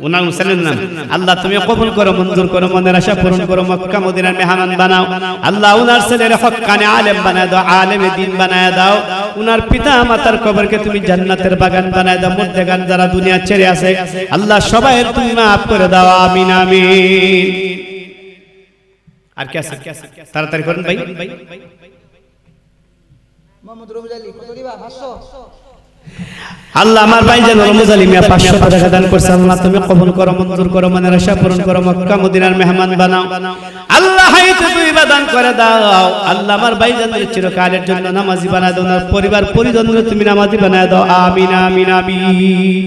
উনার মুসলিম নাম আল্লাহ তুমি কবুল করো, মঞ্জুর করো, মনের আশা পূরণ করো, মক্কা মদিনার মেহমান বানাও। আল্লাহ উনার ছেলের হক্কানে আলেম বানায় দাও, আলেমে দ্বীন বানায় দাও। উনার পিতা মাতার কবরকে তুমি জান্নাতের বাগান বানায় দাও। মুর্দেগান যারা দুনিয়া ছেড়ে আছে আল্লাহ সবাই তুমি মাফ করে দাও। আমিন আমিন। আর কি আছে? তাড়াতাড়ি করুন ভাই। মোহাম্মদ রমজ আলী কত দিবা? 500। আল্লাহ আমার ভাইজান রমজ আলী মিয়া 500 টাকা দান করছে। আল্লাহ তুমি কবুল করো, মঞ্জুর করো, মনের আশা পূরণ করো, মক্কা মদিনার মেহমান বানাও। আল্লাহ হায়াতে তৈবা দান করে দাও। আল্লাহ আমার ভাইজানদের চিরকালের জন্য নামাজি বানায় দাও, পরিবার পরিজনদের তুমি নামাজি বানায় দাও। আমিন আমিন আমিন।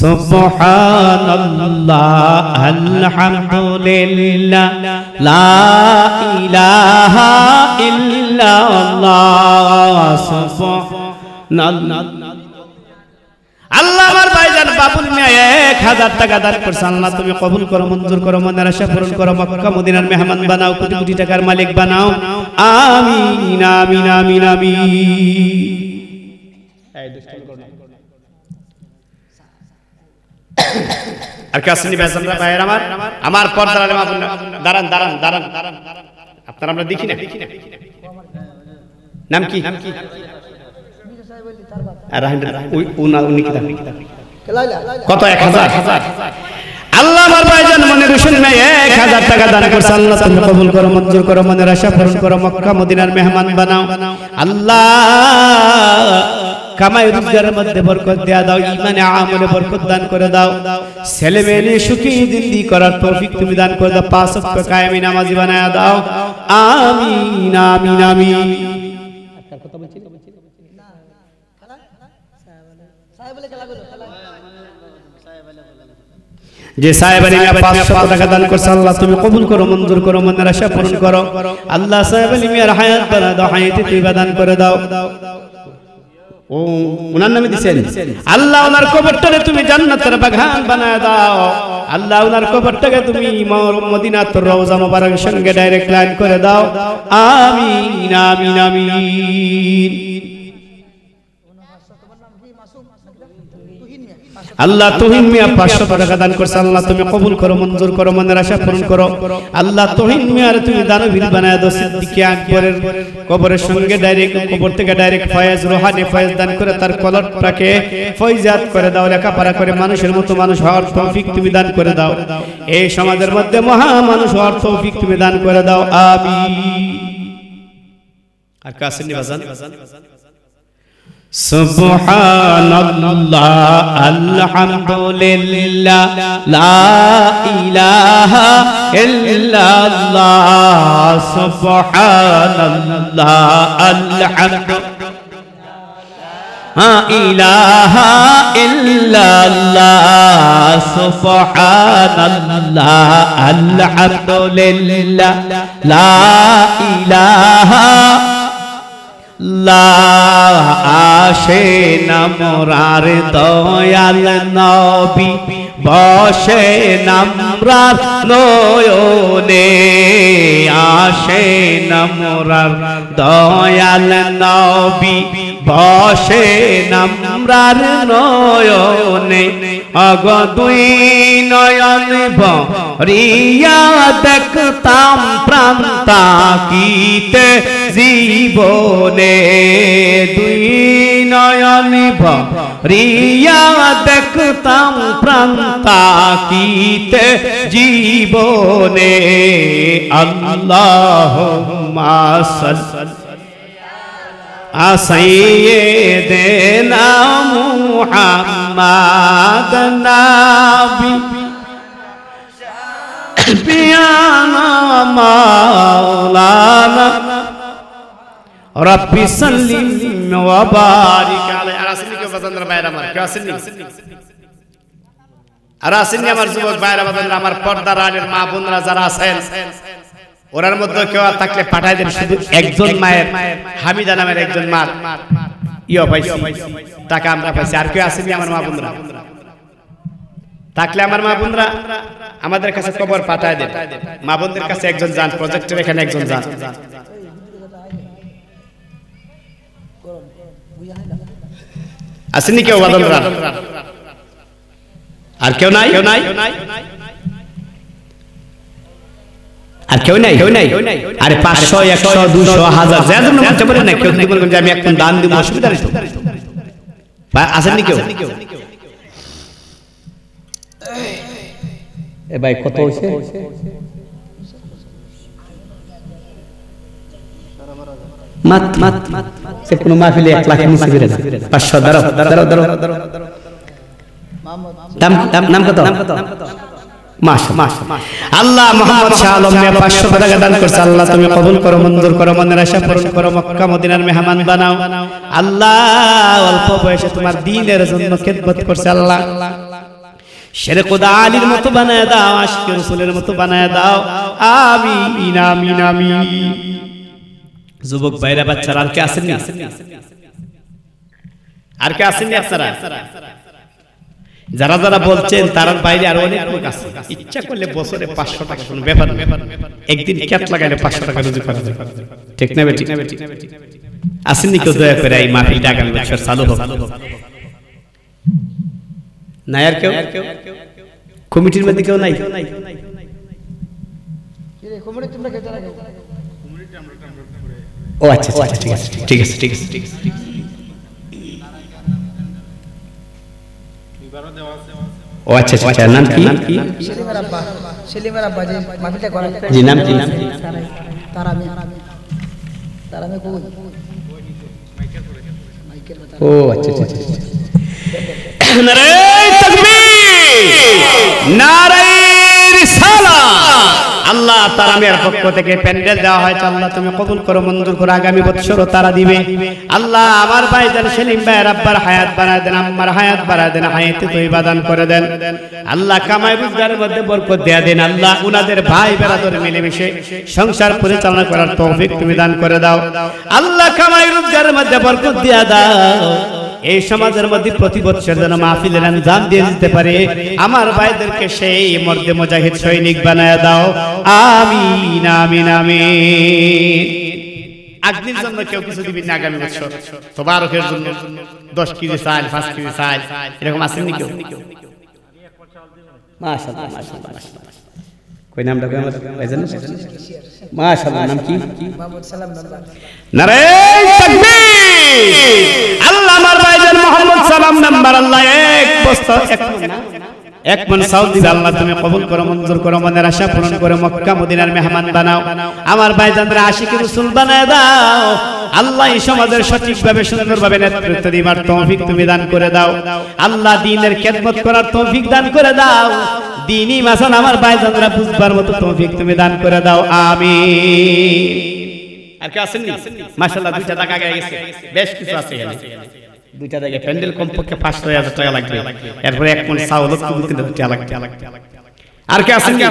সুবহানাল্লাহ আলহামদুলিল্লাহ লা ইলাহা ইল্লাল্লাহ সুবহানাল্লাহ। আল্লাহ আমার ভাইজান বাবুল মিয়া 1000 টাকা দান করছে। আল্লাহ তুমি কবুল করো, মঞ্জুর করো, মনের আশা পূরণ করো, মক্কা মদিনার মেহমান বানাও, কোটি কোটি টাকার মালিক বানাও। আমিন আমিন আমিন আমিন। আর কি আসেনি ভাইজানরা ভাইয়ের আমার পর্দার আলেম দাঁড়ান দাঁড়ান দাঁড়ান আপনারা আমরা দেখি না। নাম কি? কত? 1000। আল্লাহ আমার ভাইজান মনে রুশন নাই 1000 টাকা দান করছে। আল্লাহ তুমি কবুল করো, মঞ্জুর করো, মনের আশা পূরণ করো, মক্কা মদিনার মেহমান বানাও। আল্লাহ কামাই রোজগারের মধ্যে বরকত দেয়া দাও, ঈমানে আমলে বরকত দান করে দাও, ছেলে মেয়ে নিয়ে সুখী জিন্দেগি করার তৌফিক তুমি দান করে দাও, 5 ওয়াক্ত কায়েমি নামাজি বানায়া দাও। আমিন আমিন আমিন। কথা বলছি না সাহেব বলে খেলা করো যে সাহেব আলী 500 টাকা দান করছে। আল্লাহ তুমি কবুল করো, মঞ্জুর করো, মনের আশা পূরণ করো। আল্লাহ সাহেব আলী মিয়ার হায়াত বাড়া দাও, হায়াতে তৈবা দান করে দাও। ও উনার নামে দিবেন। আল্লাহ ওনার কবরটাকে তুমি জান্নাতের বাগান বানায় দাও। আল্লাহ ওনার কবরটাকে তুমি মদিনাতুর রওজা মুবারকের সঙ্গে ডাইরেক্ট লাইন করে দাও। আমিন আমিন আমিন। আল্লাহ তুহিন মিয়া 500 টাকা দান করছে। আল্লাহ তুমি কবুল করো, মঞ্জুর করো, মনের আশা পূরণ করো। আল্লাহ তুহিন মিয়ার তুমি দানবীর বানায় দাও। সিদ্দিক আকবরের কবরের সঙ্গে ডাইরেক্ট কবর থেকে ডাইরেক্ট ফয়েজ রুহানি ফয়েজ দান করে তার কলরটাকে ফয়জাত করে দাও, লেখাপড়া করে মানুষের মতো মানুষ হওয়ার তৌফিক তুমি দান করে দাও। এই সমাজের মধ্যে মহা মানুষ হওয়ার তৌফিক তুমি দান করে দাও। আমিন। আর কাছে নিবাজান সুবহানাল্লাহ আলহামদুলিল্লাহ লা ইলাহা ইল্লাল্লাহ সুবহানাল্লাহ আলহামদুলিল্লাহ লা ইলাহা ইল্লাল্লাহ সুবহানাল্লাহ আলহামদুলিল্লাহ লা ইলাহা আসে নামরার দয়াল নবী বসে নামরার নয়নে, আসে নামরার দয়াল নবী বসে নামরার নয়নে। অগ দুই নয়ন ভরিয়া দেখতাম প্রাণ তাকিতে জীবনে, দুই রিয়া দেখতাম প্রাণ তাকিতে জীবনে আল্লাহুম্মা সাল্লি সাইয়্যিদিনা মুহাম্মাদ নাবি বিয়ানা মাওলানা রব্বি সাল্লিম ওয়া বারিক আলাইহি। আর আসেননি কেউ বাজানরা বাইরে আমার কেউ আসেননি? আর আসেননি আমার যুবক বাইরে বাজানরা আমার পর্দার আড়ের মা বোনরা যারা আছেন ওরার মধ্যে কেউ থাকলে পাঠাই দেন। শুধু একজন মায়ের হামিদা নামের একজন মার পাইছি টাকা আমরা পাইছি। আর কেউ আসেননি আমার মা বোনরা? থাকলে আমার মা বোনরা আমাদের কাছে খবর পাঠায় দেন। মা বোনদের কাছে একজন যান, প্রজেক্টের এখানে একজন যান। আসেননি কেউ বাদলরা? আর কেউ নাই? আর কেউ নাই? আরে 500 100 200 1000 যা জন্য বলতে পারেন না। কেউ যদি বলেন যে আমি এখন দান দিব, অসুবিধা নেই তো। আসেননি কেউ? এ ভাই কত হইছে? মাত সে কোন মাহফিলে 1 লাখ নিচে বেরে না। 500 দাঁড়াও। নাম কত? আল্লাহ মুহাম্মদ শাহ আলম 500 টাকা দান করছে। আল্লাহ তুমি কবুল করো, মঞ্জুর করো, মনের আশা পূরণ করো, মক্কা মদিনার মেহমান বানাও। আল্লাহ অল্প বয়সে তোমার দ্বীনের জন্য খেদমত করছে। আল্লাহ শেরে খোদা আলীর মতো বানায় দাও, আশিক রাসূলের মতো বানায় দাও। আমিন আমিন আমিন। যুবক ভাইরা বাচ্চারা আর কে আসেননি? আর কে আসেননি আপনারা? যারা যারা বলছেন তার বাইরে আরো অনেক লোক আছে। ইচ্ছা করলে বছরে 500 টাকা কোনো ব্যাপার না। একদিন ক্যাট লাগাইলে 500 টাকা রুজি করা যায়। ঠিক না বেটি? আসেননি কেউ? দয়া করে এই মাহফিলটা আগামী বছর চালু হোক। নাই আর কেউ? কমিটির মধ্যে কেউ নাই? ও আচ্ছা ঠিক আছে। ও আচ্ছা নাম কি? সেলিমের আব্বা যে মাহফিলটা করেন। জি নাম কি? তারামি কই? ও আচ্ছা। নারে তাকবীর, নারে রিসালাত। আল্লাহ তারামের পক্ষ থেকে প্যান্ডেল দেওয়া হয়েছে। আল্লাহ তুমি কবুল করো, মঞ্জুর করো। আগামী বছরও তারা দিবে। আল্লাহ আমার ভাইজান সেলিম ভাইয়ের আব্বার হায়াত বাড়ায় দেন, আম্মার হায়াত বাড়ায় দেন, হায়াতে তৈবা দান করে দেন। আল্লাহ কামাই রোজগারের মধ্যে বরকত দেয়া দেন। আল্লাহ উনাদের ভাই বেরাদর মিলেমিশে সংসার পরিচালনা করার তৌফিক তুমি দান করে দাও। আল্লাহ কামাই রোজগারের মধ্যে বরকত দেয়া দাও। এই সমাজের মধ্যে প্রতি বছর যেন মাহফিলের আঞ্জাম দিয়ে দিতে পারে। আমার ভাইদেরকে সেই মর্দে মুজাহিদ সৈনিক বানায় দাও। আমিন আমিন আমিন। আগ্নির জন্য কেউ কিছু দিবেন না আগামী বছর? তোবারকের জন্য 10 কেজি চাল, 5 কেজি চাল, এরকম আসেননি কেউ? মাশাআল্লাহ মাশাআল্লাহ। কই নামটা কই আমার ভাইজান? মাশাআল্লাহ। নাম কি? মোহাম্মদ সালাম নাম্বার। নারে তাকবীর। আল্লাহ আমার ভাইজান মোহাম্মদ সালাম নাম্বার আল্লাহ এক বস্তা এক মন চাউল দিবে। আল্লাহ তুমি কবুল করো, মঞ্জুর করো, মনের আশা পূরণ করো, মক্কা মদিনার মেহমান বানাও। আমার ভাইজানরা আশিক রাসূল বানায় দাও। আল্লাহ এই সমাজের সঠিকভাবে সুন্দরভাবে নেতৃত্ব দিবার তৌফিক তুমি দান করে দাও। আল্লাহ দ্বীনের খেদমত করার তৌফিক দান করে দাও। দ্বীনি মাসান আমার ভাইজানরা বুঝবার মতো তৌফিক তুমি দান করে দাও। আমিন। আর কে আসেননি? মাশাআল্লাহ 2টা টাকা গিয়ে গেছে। বেশ কিছু আছে এখানে। 2টা জায়গায় প্যান্ডেল কমপক্ষে 500,000 টাকা লাগবে। এরপরে 1 মণ চাউল কিনতে 2টা লাগবে। আর কে আসেননি?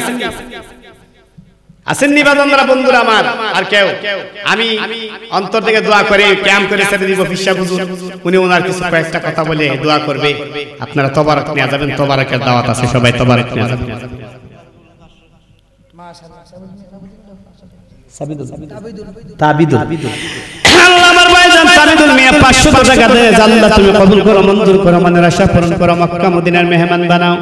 আসেননি বাজানরা বন্ধুরা আমার? আর কেউ? আমি অন্তর থেকে দোয়া করে ক্যাম্প করে ছেড়ে দিব ফিসা হুজুর। উনি ওনার কিছু কয়েকটা কথা বলে দোয়া করবে। আপনারা তবারক নিয়ে যাবেন। তবারকের দাওয়াত আছে, সবাই তবারক নিয়ে যাবেন। মাশাআল্লাহ। তাবিদুল। আল্লাহ আমার ভাইজান তাবিদুল মিয়া 500 টাকা দেয়, আল্লাহ তুমি কবুল করো, মঞ্জুর করো, মনের আশা পূরণ করো, মক্কা মদিনার মেহমান বানাও।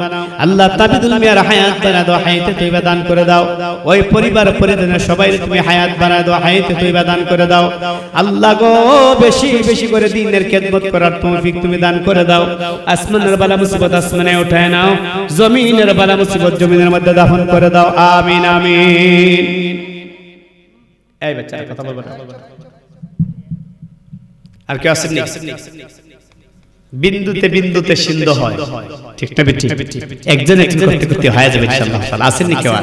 আল্লাহ তাবিদুল মিয়ার হায়াত বানায় দাও, হায়াতে তৈবা দান করে দাও। ওই পরিবার পরিজনের সবাই তুমি হায়াত বানায় দাও, হায়াতে তৈবা দান করে দাও। আল্লাহ গো বেশি বেশি করে দ্বীনের খেদমত করার তৌফিক তুমি দান করে দাও। আসমানের বালা মুসিবত আসমানে উঠায় নাও, জমিনের বালা মুসিবত জমিনের মধ্যে দাফন করে দাও। আমিন আমিন। এই বাচ্চারা কথা বলবে না। আর কেউ আছেন? বিন্দুতে বিন্দুতে সিন্ধু হয়, ঠিক না বেটি? একজন একজন করতে করতে হয়ে যাবে ইনশাআল্লাহ। আছেন নি কেউ?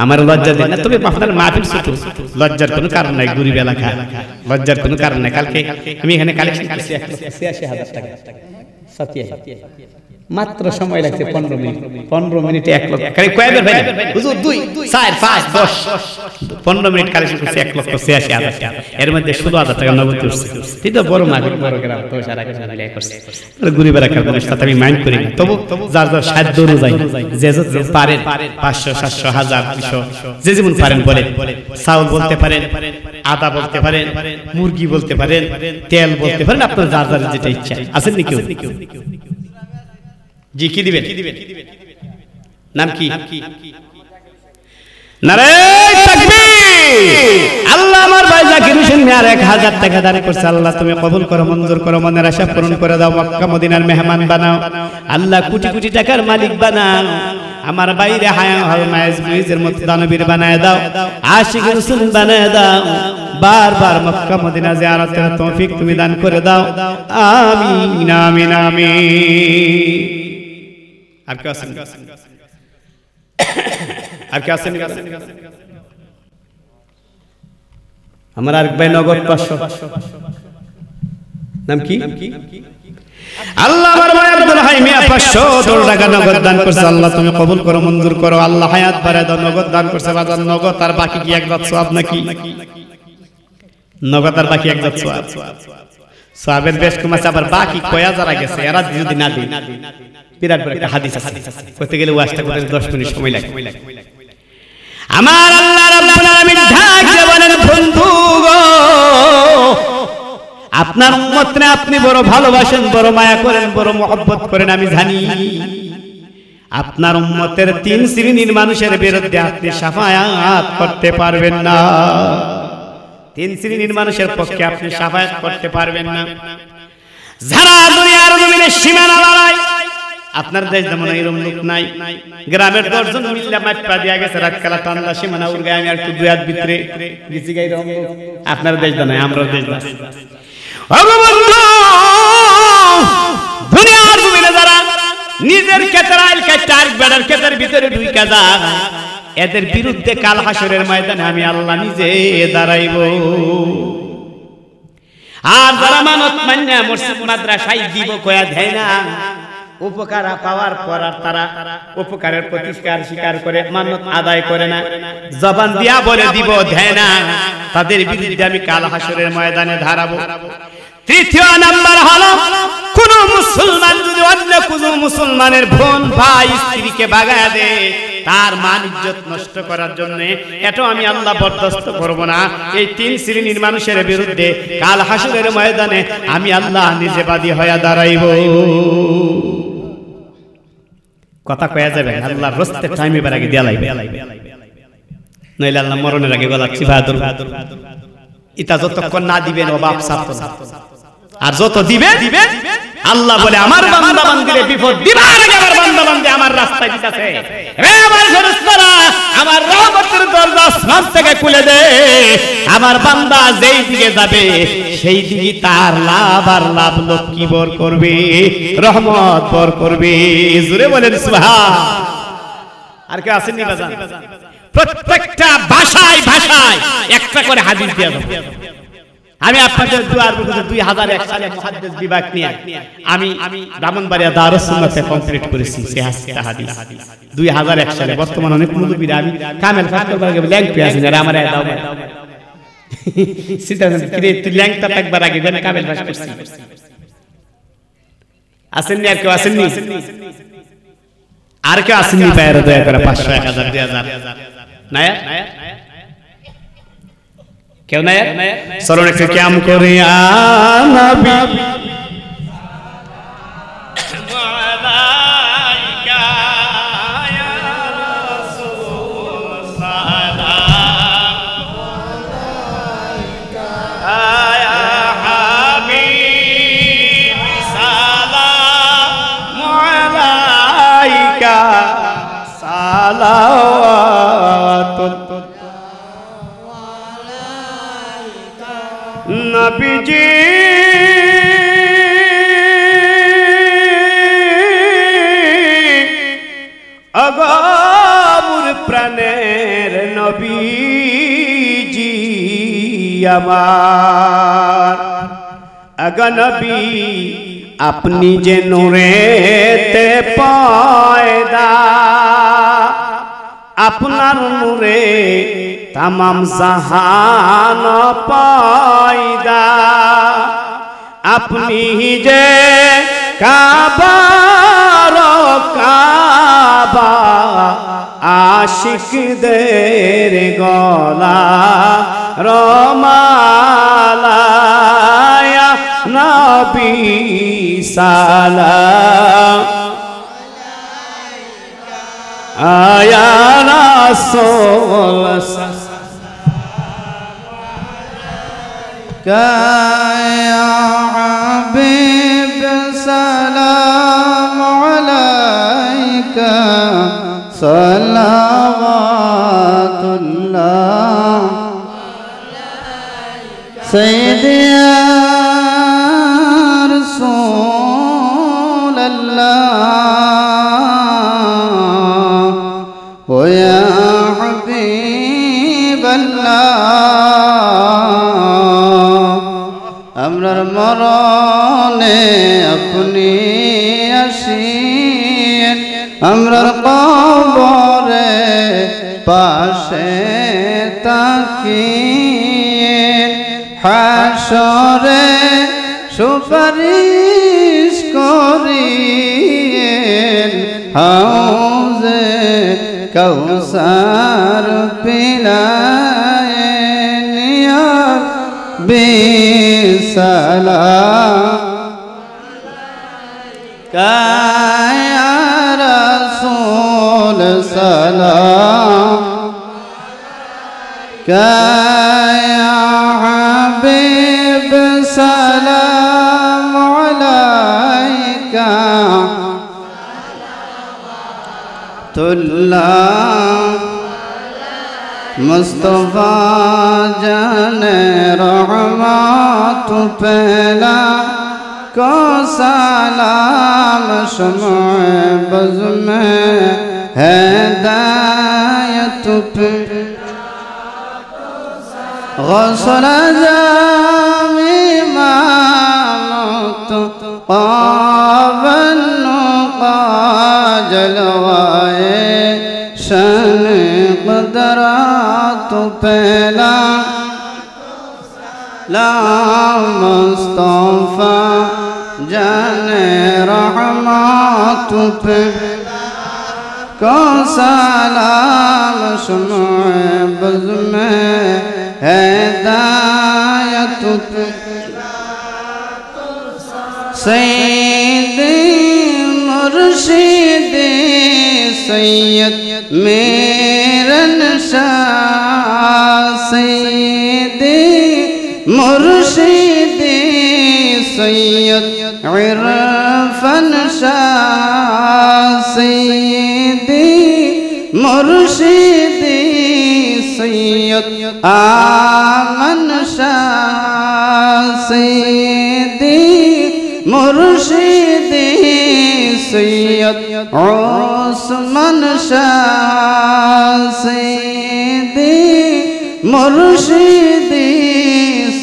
আমার লজ্জা দেন না, তবে আপনার মাহফিল ছোট, লজ্জার কোনো কারণ নাই। গরিব এলাকা, লজ্জার কোনো কারণ নাই। কালকে আমি এখানে কালেকশন করেছি 1,86,000 টাকা, মাত্র সময় লাগছে 15 মিনিট। 15 মিনিটে 1 লক্ষ। কয়বার ভাই হুজুর? 2 4 5 10 15 মিনিট কালেকশন করছে 1,86,000 টাকা। এর মধ্যে 16,000 টাকা নগদ করছে। ঠিক আছে, বড় মাহফিল, বড় গ্রাম, তো সারা কিছু মিলাই করছে। গরিব এলাকার মানুষ, তাতে আমি মাইন্ড করি না। তবু যার যার সাধ্য অনুযায়ী যে যে পারেন 500 700 1000 200 যে যেমন পারেন বলেন। চাউল বলতে পারেন, আদা বলতে পারেন, মুরগি বলতে পারেন, তেল বলতে পারেন, আপনার যার যার যেটা ইচ্ছা। আছেন নি কেউ? জি, কি দিবেন? নাম কি? নারে তাকবীর! আল্লাহ আমার ভাই জাকির হোসেন মিয়ার 1000 টাকা দান করছে। আল্লাহ তুমি কবুল করো, মঞ্জুর করো, মনের আশা পূরণ করে দাও, মক্কা মদিনার মেহমান বানাও। আল্লাহ কোটি কোটি টাকার মালিক বানাও। আমার বাইরে হায়া হল মাইজ মুইজের মতো দানবীর বানায় দাও, আশিক রাসূল বানায় দাও। বারবার মক্কা মদিনা জিয়ারতের তৌফিক তুমি দান করে দাও। আমিন আমিন আমিন। আর কেউ আছেন? আর কেউ আছেন? আমার আরেক ভাই নগদ 500। নাম কি? আল্লাহ আমার ভাই আব্দুল হাই মিয়া 500 টাকা নগদ দান করছে। আল্লাহ তুমি কবুল করো, মঞ্জুর করো। আল্লাহ হায়াত বাড়ায় দাও। নগদ দান করছে বাজার নগদ। আর বাকি কি এক জাত সওয়াব নাকি? নগদ আর বাকি এক জাত সওয়াব। সওয়াবের বেশ কম আছে, আবার বাকি কয়া যারা গেছে এরা যদি না দেয়, বিরাট বড় একটা হাদিস আছে, করতে গেলে ওয়াজটা করতে 10 মিনিট সময় লাগে। আমার আল্লাহ রাব্বুল আলামিন ডাক দিয়ে বলেন, বন্ধু গো, আপনার উম্মতরে আপনি বড় ভালোবাসেন, বড় মায়া করেন, বড় মহব্বত করেন, আমি জানি। আপনার উম্মতের 3 শ্রেণীর মানুষের বিরুদ্ধে আপনি শাফায়াত করতে পারবেন না। 3 শ্রেণীর মানুষের পক্ষে আপনি শাফায়াত করতে পারবেন না। যারা দুনিয়ার জমিনে সীমানা লড়াই, আপনার দেশ যেমন এরকম লোক নাই। গ্রামের 10 জন মিলে মাইপা দিয়া গেছে, রাতকালা টান্ডা সীমানা উড়গায়, আমি একটু 2 হাত ভিতরে গেছি গাই রঙ। আপনার দেশ নাই, আমরাও দেশ না। দুনিয়ার জমিনে যারা নিজের ক্ষেতের আইল কাটতে আরেক বেড়ার ক্ষেতের ভিতরে ঢুইকা যায়, এদের বিরুদ্ধে কাল হাসরের ময়দানে আমি আল্লাহ নিজে দাঁড়াইব। আর যারা মানত মান্না মসজিদ মাদ্রাসায় দিব কয়া দেয় না, উপকার পাওয়ার পর আর তারা উপকারের প্রতিকার স্বীকার করে মানত আদায় করে না, জবান দিয়া বলে দিব দেয় না, তাদের বিরুদ্ধে আমি কাল হাসরের ময়দানে দাঁড়াবো। তৃতীয় নাম্বার হলো, কোন মুসলমান যদি অন্য কোন মুসলমানের বোন ভাই স্ত্রীকে বাগায় দেয়, তার মান ইজ্জত নষ্ট করার জন্য, এটা আমি আল্লাহ বরদাস্ত করব না। এই 3 শ্রেণীর মানুষের বিরুদ্ধে কাল হাসরের ময়দানে আমি আল্লাহ নিজে বাদী হয়ে দাঁড়াইব। কথা কয়া যাবে, আল্লাহর রাস্তে টাইম এবার আগে দেয়া লাগবে, নইলে আল্লাহ মরণের আগে গলাচ্ছি বাহাদুর। এটা যতক্ষণ না দিবেন ও বাপ সাথ, আর যত দিবে আল্লাহ বলে আমার বান্দা বান্দিরে বিপদ দিবার আগে আমার বান্দা বান্দি আমার রাস্তায় দিতেছে, রে আমার ফেরেশতারা আমার রহমতের দরজা আসমান থেকে খুলে দে, আমার বান্দা যেই দিকে যাবে সেই দিকে তার লাভ আর লাভ লক্ষ্মী বর করবে, রহমত বর করবে। জোরে বলেন সুবহান। আর কে আছেন নি বাজান? প্রত্যেকটা ভাষায় ভাষায় একটা করে হাদিস দেয়া হবে। আমি আপনাদের দুয়ার বুকে 2001 সালে মুহাদ্দিস বিভাগ নিয়ে আমি ব্রাহ্মণবাড়িয়া দারুস সুন্নাতে কমপ্লিট করেছি সেই হাদিস 2001 সালে। বর্তমানে অনেক মুলবিরা আমি কামেল ফাত করবার আগে ল্যাং পেয়ে আছেন, যারা আমার দাও সিটা কিরে তুই ল্যাংটা একবার আগে দেন কামেল ফাত করছি। আসেন নি? আর কেউ আসেন নি? আর কেউ আসেন নি? পায়রা দয়া করে 500 1000 2000 না কেউ নাই চলো একটু ক্যাম করে নবী নবীজি অগমুর প্রাণের নবীজি আমার নবী আপনি যে নূরেতে পয়দা আপনার নূরে तमाम जहान पैदा अपनी जे काबार काबा आशिक देर गला रमालाया नबी सलाम आया रसूल या हबीब सलाम अलैका सलावतुल्लाह सय्यदी या रसूल अल्लाह ओ या हबीब अमर मरने अपनी अशीन अमर कबरे पाशे ताकीन हाशरे सुपारिश करिएन हाउजे कौसर पिलाएन या सलाम या रसूल सलाम या हबीब सलाम अलैका मुस्तफा जाने रहमत पहला को सलाम शम्अ बज़ में हिदायत पे गौसल आज़म इमामत क़ाबन जलवाए शन क़दरात पहला ला मुस्तफा जाने रहमत पे को सलाम शम्अ बज़ में हिदायत पे सैयद मुर्शिद सैयद मेरन शाह सैयद मुर्शिद सैयद इरफान शाह सैयद मुर्शिद सैयद आमन शाह सैयद मुर्शिद सैयद उस्मान शाह सैयद मुर्शिद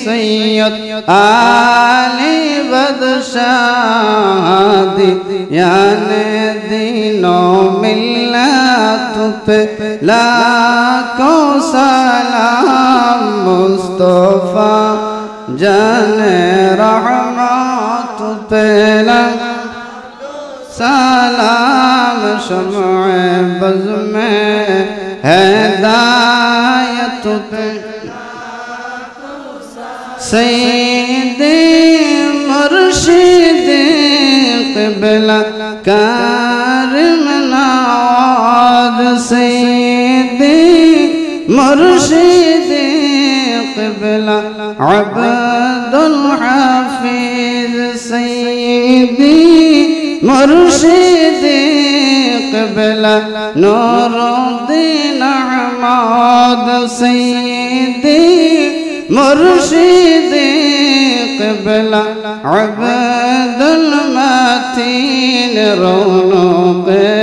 सैयद आली बदशाह याने दीनों मिल्लत पे लाखों सलाम मुस्तफा जाने रहमत पे सलाम शम्अ बज़ में हिदायत पे सैयदे मुर्शिदे क़िबला कारिम नवाज़ सैयदे मुर्शिदे क़िबला अब्दुल हाफिज़ सैयदी मुर्शिदे क़िबला नूरुद्दीन अहमद सैयदी मुर्शिदे क़िबला अब्दुल मतीन रौनक़े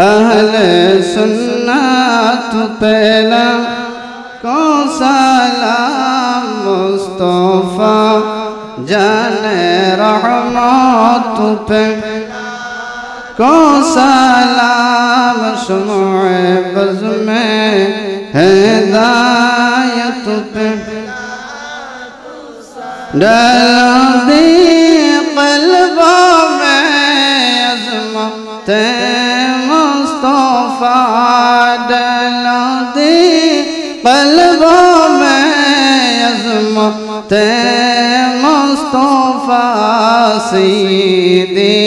अहले सुन्नत पहला को सलाम मुस्तफ़ा जाने रहमत पे को सलाम शुमुए बज़ में हिदायत पे डाल दी क़ल्बों में अज़मत मुस्तफ़ा डाल दी क़ल्बों में अज़मत मुस्तफ़ा सैयदी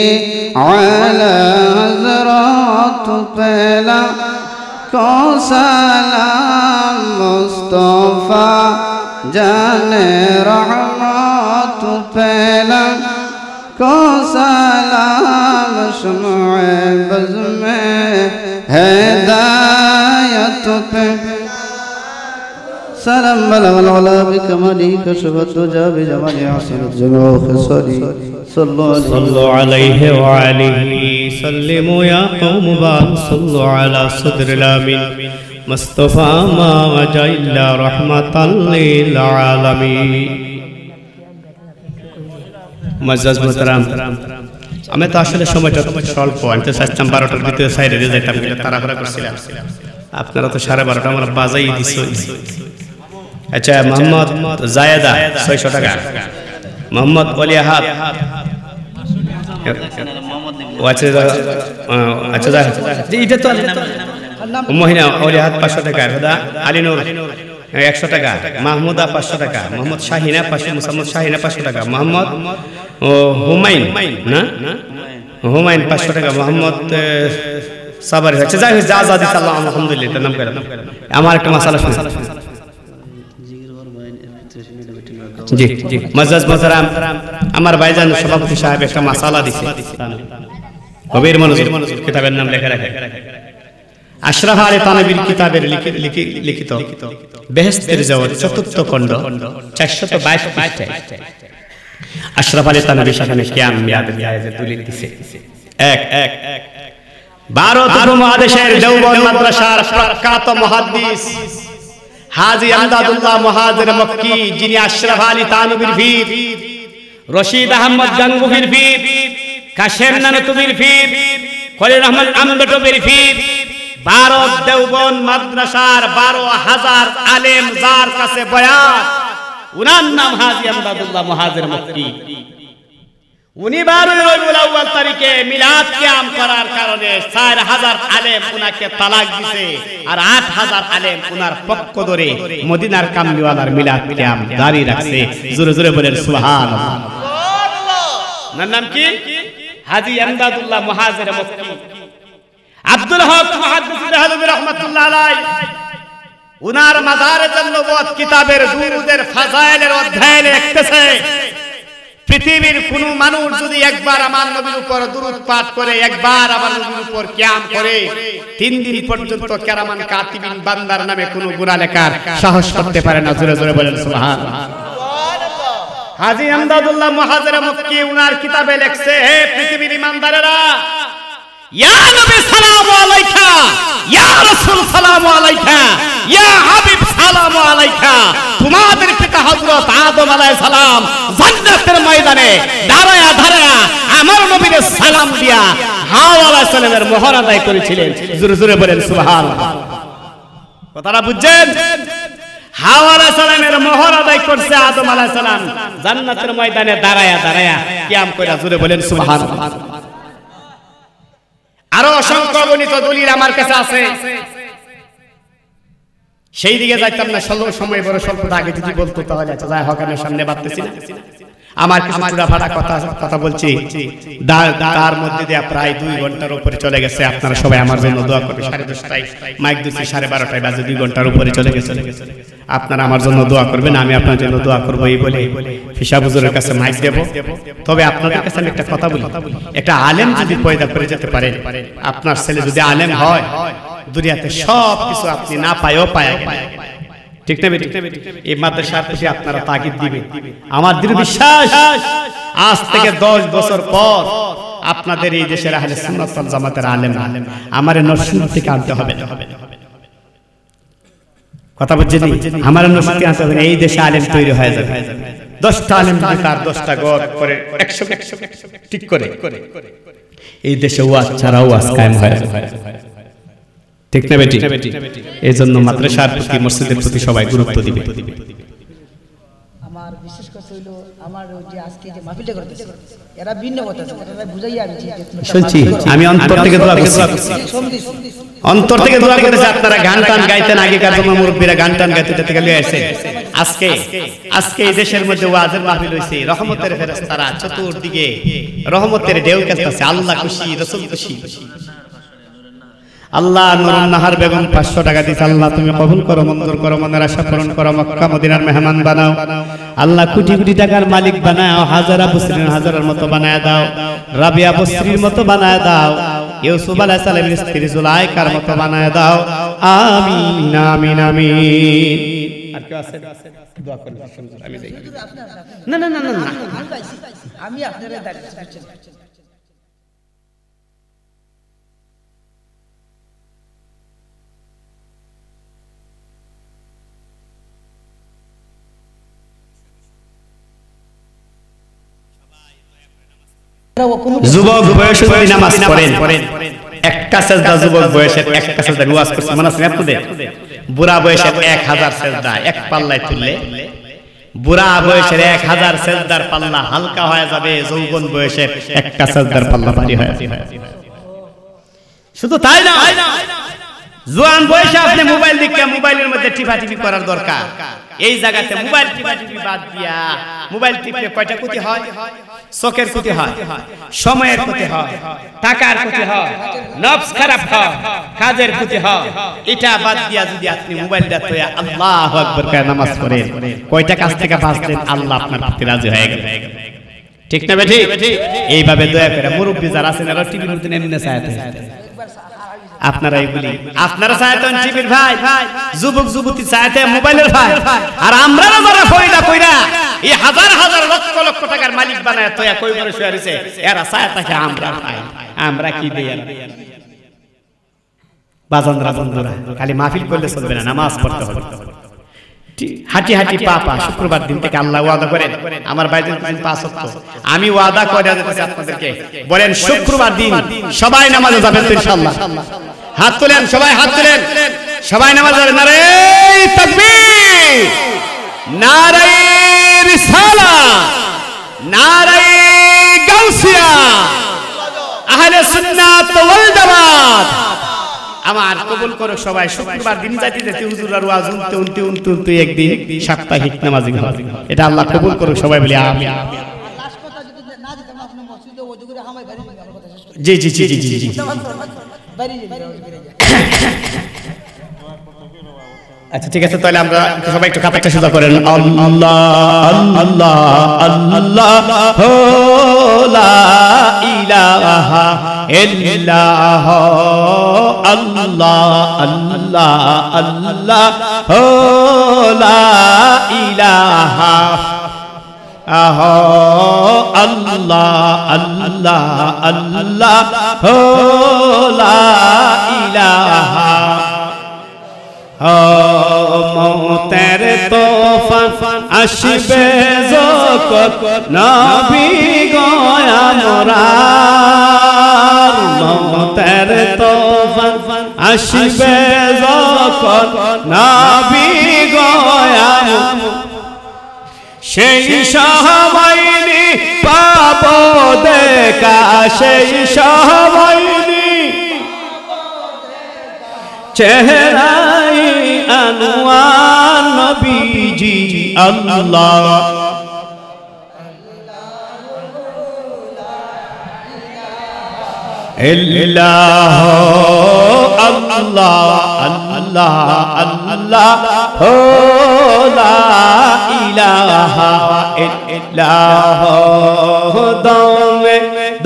आला हज़रत पहला को सलाम मुस्तफ़ा जाने रहमत पहला को सलाम शुमुए बज़ में हिदायत पे सलाम बलगल अला बिकमली कशफत तुजा बिजमाली हसनत जमीउ खिसाली सल्लल्लाहु अलैहि व आलिहि सल्लिमु या कौम बार सल्लु अला सदरिल आमीन मुस्तफा मा वजइल्ला रहमतल लिल आलमीन मुअज़्ज़ज़ मोहतरम আমি তো আসলে সময়টা স্বল্প আমি তো চাইতাম 12টার ভিতরে সাইডে দিয়ে যাইতাম কিন্তু তাড়াহুড়া করছিলাম আপনারা তো 12:30 আমার বাজাই দিছো আচ্ছা মোহাম্মদ জায়েদা 600 টাকা মোহাম্মদ ওলি আহাদ আচ্ছা এটা তো মহিনা ওলি আহাদ 500 টাকা হুদা আলী নূর 100 টাকা মাহমুদা 500 টাকা মোহাম্মদ শাহিনা 500 মুসাম্মদ শাহিনা 500 টাকা মোহাম্মদ হুমায়ুন না হুমায়ুন 500 টাকা মোহাম্মদ সাবর আচ্ছা যাই হোক যা যা দিস আল্লাহ আলহামদুলিল্লাহ নাম করে আমার একটা মাসালা শুনুন জি জি মুআজ্জাজ মোহতারাম আমার ভাইজান সভাপতি সাহেব একটা মাসালা দিছে কবির মনোযোগ কিতাবের নাম লেখা রাখে আশরাফ আলী তানবীর কিতাবের লিখিত বেহেশতের জওয়ার চতুর্থ খণ্ড 422 পৃষ্ঠায় আশরাফ আলী তানবী সেখানে কিয়াম মিয়াদের জায়েজে দলিল দিছে এক ভারত উপমহাদেশের দেওবন্দ মাদ্রাসার প্রখ্যাত মুহাদ্দিস হাজী আমদাদুল্লাহ মুহাজির মক্কি যিনি আশরাফ আলী তানবীর পীর রশিদ আহমদ গাঙ্গুহির পীর কাশেম নানতুবির পীর খলিল আহমদ আমবেটবির পীর ভারত দেওবন্দ মাদ্রাসার 12,000 আলেম যার কাছে বয়াত উনার নাম হাজী আমদাদুল্লাহ মুহাজির মক্কি উনি 12 রবিউল আউয়াল তারিখে মিলাদ কিয়াম করার কারণে 4000 আলেম উনাকে তালাক দিয়েছে আর 8000 আলেম উনার পক্ষ ধরে মদিনার কামলিওয়ালার মিলাদ কিয়াম জারি রাখছে জোরে জোরে বলেন সুবহানাল্লাহ ওনার নাম কি হাজী আমদাদুল্লাহ মুহাজির মক্কি আব্দুল হক মুহাদ্দিস দেহলভী রাহমাতুল্লাহ আলাইহি উনার মাদারিজুন নবুওয়াত কিতাবের দুরুদের ফাজাইলের অধ্যায়ে লিখতেছে পৃথিবীর কোন মানুষ যদি একবার আমার নবীর উপর দুরূদ পাঠ করে একবার আমার নবীর উপর কিয়াম করে 3 দিন পর্যন্ত কিরামান কাতিবিন বান্দার নামে কোনো গুনাহ লেখার সাহস করতে পারে না জোরে জোরে বলেন সুবহানাল্লাহ সুবহানাল্লাহ হাজী আমদাদুল্লাহ মুহাজির মক্কি উনার কিতাবে লিখছে হে পৃথিবীর ইমানদারেরা ইয়া নবী সালামু আলাইকা ইয়া রাসূল সালামু আলাইকা ইয়া হাবিব সালামু আলাইকা তোমাদের পিতা হযরত আদম আলাইহিস সালাম জান্নাতের ময়দানে দাঁড়ায়া দাঁড়ায়া আমার নবীকে সালাম দিয়া হাওয়া আলাইহিস সালামের মোহর আদায় করেছিলেন জোরে জোরে বলেন সুবহানাল্লাহ কথাটা বুঝছেন হাওয়া আলাইহিস সালামের মোহর আদায় করছে আদম আলাইহিস সালাম জান্নাতের ময়দানে দাঁড়ায়া দাঁড়ায়া কিয়াম কইরা জোরে বলেন সুবহানাল্লাহ আরো অসংখ্য গণিত দলিল আমার কাছে আছে সেই দিকে যাইতাম না, সময় বড় স্বল্প, আগে যদি বলতো তাহলে আচ্ছা যাই হকানের সামনে বাঁধতেছি না। আমার কিছু চূড়া ফাটা কথা বলছি, তার মধ্যে দিয়ে প্রায় 2 ঘন্টার উপরে চলে গেছে। আপনারা সবাই আমার জন্য দোয়া করবেন। 10:30টায় মাইক দিচ্ছি, 12:30টায় বাজে 2 ঘন্টার উপরে চলে গেছে। আপনারা আমার জন্য দোয়া করবেন, আমি আপনার জন্য দোয়া করবো। এই বলে ফিসা হুজুরের কাছে মাইক দেব। তবে আপনাদের কাছে আমি একটা কথা বলি, একটা আলেম যদি পয়দা করে যেতে পারে, আপনার ছেলে যদি আলেম হয়, দুনিয়াতে সব কিছু আপনি না পায়ও পায়। ঠিক না বেটি? এই মাদ্রাসার প্রতি আপনারা তাকিদ দিবেন। আমার দৃঢ় বিশ্বাস আজ থেকে 10 বছর পর আপনাদের এই দেশের আহলে সুন্নাত ওয়াল জামাতের আলেম আমার নরসিংদী থেকে আনতে হবে না। কথা বুঝছেন? আমার নরসিংদী আনতে হবে না, এই দেশে আলেম তৈরি হয়ে যাবে। 10টা আলেম যদি তার 10টা গড় করে 100 ঠিক করে এই দেশে ওয়াজ ছাড়া ওয়াজ কায়েম হয়ে যাবে। ঠিক না বেটি? এই জন্য মাদ্রাসার প্রতি, মসজিদের প্রতি সবাই গুরুত্ব দিবে। আমার বিশেষ কথা হইলো, আমার যে আজকে যে মাহফিলটা করতেছে, এরা ভিন্ন কথা আছে, এরা বুঝাইয়া আমি শুনছি, আমি অন্তর থেকে দোয়া করছি, অন্তর থেকে দোয়া করতেছি। আপনারা গান টান গাইতেন, আগেকার জন্য মুরব্বীরা গান টান গাইতে থেকে লিয়ে আসেন। আজকে এই দেশের মধ্যে ওয়াজের মাহফিল হইছে, রহমতের ফেরেশতারা চতুর্দিকে রহমতের ঢেউ খেলতেছে। আল্লাহ খুশি, রাসূল খুশি। আল্লাহ নুরুন নাহার বেগম 500 টাকা দিয়েছে। আল্লাহ তুমি কবুল করো, মঞ্জুর করো, মনের আশা পূরণ করো, মক্কা মদিনার মেহমান বানাও। আল্লাহ কোটি কোটি টাকার মালিক বানাও, হাজারা বসরির হাজারের মতো বানায় দাও, রাবিয়া বসরির মতো বানায় দাও, ইউসুফ আলাইহিস সালামের স্ত্রী জুলাইখার মতো বানায় দাও। আমিন আমিন আমিন। আর কি আছে? দোয়া করবেন। আমি যাই। না না না না, আমি আপনারা দাঁড়িয়ে যুবক বয়সে যদি নামাজ পড়েন, একটা সেজদা যুবক বয়সের একটা সেজদা ওয়াজ করছে, মনে আছে আপনাদের? বুড়া বয়সের 1000 সেজদা এক পাল্লায় তুললে বুড়া বয়সের 1000 সেজদার পাল্লা হালকা হয়ে যাবে, যৌবন বয়সের একটা সেজদার পাল্লা ভারী হয়ে যাবে। শুধু তাই না, জোয়ান বয়সে আপনি মোবাইল দেখে মোবাইলের মধ্যে টিপাটিপি করার দরকার। এই জায়গাতে মোবাইল টিপাটিপি বাদ দিয়া, মোবাইল টিপলে কয়টা ক্ষতি হয়? চোখের ক্ষতি হয়, সময়ের ক্ষতি হয়, টাকার ক্ষতি হয়, নফস খারাপ হয়, কাজের ক্ষতি হয়। এটা বাদ দিয়া যদি আপনি মোবাইলটা তো আল্লাহু আকবার করে নামাজ পড়েন, কয়টা কাজ থেকে বাঁচলেন, আল্লাহ আপনার প্রতি রাজি হয়ে গেল। ঠিক না বেঠি? এইভাবে দয়া করে মুরব্বি যারা আছেন এরা টিভির মধ্যে এমনি চাইতে আপনারা এগুলি আপনারা চাইতেন টিভির ভাই, যুবক যুবতী চাইতে মোবাইলের ভাই, আর আমরা যারা ফয়দা কইরা এই হাজার হাজার লক্ষ লক্ষ টাকার মালিক বানায় তো কই করে শুয়ে রইছে, এরা চাইতে আমরা ভাই, আমরা কি দেই? বাজানরা বন্ধুরা, খালি মাহফিল করলে চলবে না, নামাজ পড়তে হবে। হাঁটি হাঁটি পা শুক্রবার দিন থেকে আল্লাহ ওয়াদা করেন, আমার বাইরে 5 ওয়াক্ত আমি ওয়াদা করে দিতেছি আপনাদেরকে, বলেন শুক্রবার দিন সবাই নামাজে যাবেন তো ইনশাআল্লাহ। হাত তোলেন, সবাই হাত তোলেন, সবাই নামাজে যাবেন। নারে তাকবীর, নারে রিসালাত, নারে গাউসিয়া, আহলে সুন্নাত ওয়াল জামাত। আমার কবুল করো সবাই। শুক্রবার দিন যাইতে যাইতে হুজুরের ওয়াজ উনতে উনতে একদিন সাপ্তাহিক নামাজি হবে, এটা আল্লাহ কবুল করো সবাই বলি আমিন। জি জি জি জি জি। আচ্ছা ঠিক আছে, তাহলে আমরা সবাই একটু কাতারটা সোজা করেন। আল্লাহ আল্লাহ আল্লাহ লা ইলাহা ইল্লাল্লাহ, আল্লাহ আল্লাহ আল্লাহ লা ইলাহা আল্লাহ আল্লাহ আল্লাহ লা ইলাহা। মওতের তোফান আসবে যখন নবী গো আমরার, মওতের তোফান আসবে যখন নবী গো আমরার, সেই সময় পাবো দেখা, সেই সময় চেহারাই আনোয়ার নবীজি আল্লাহ ইল্লাহ আল্লাহ আল্লাহ আল্লাহ হো লা ইলাহা ইল্লাল্লাহ দমে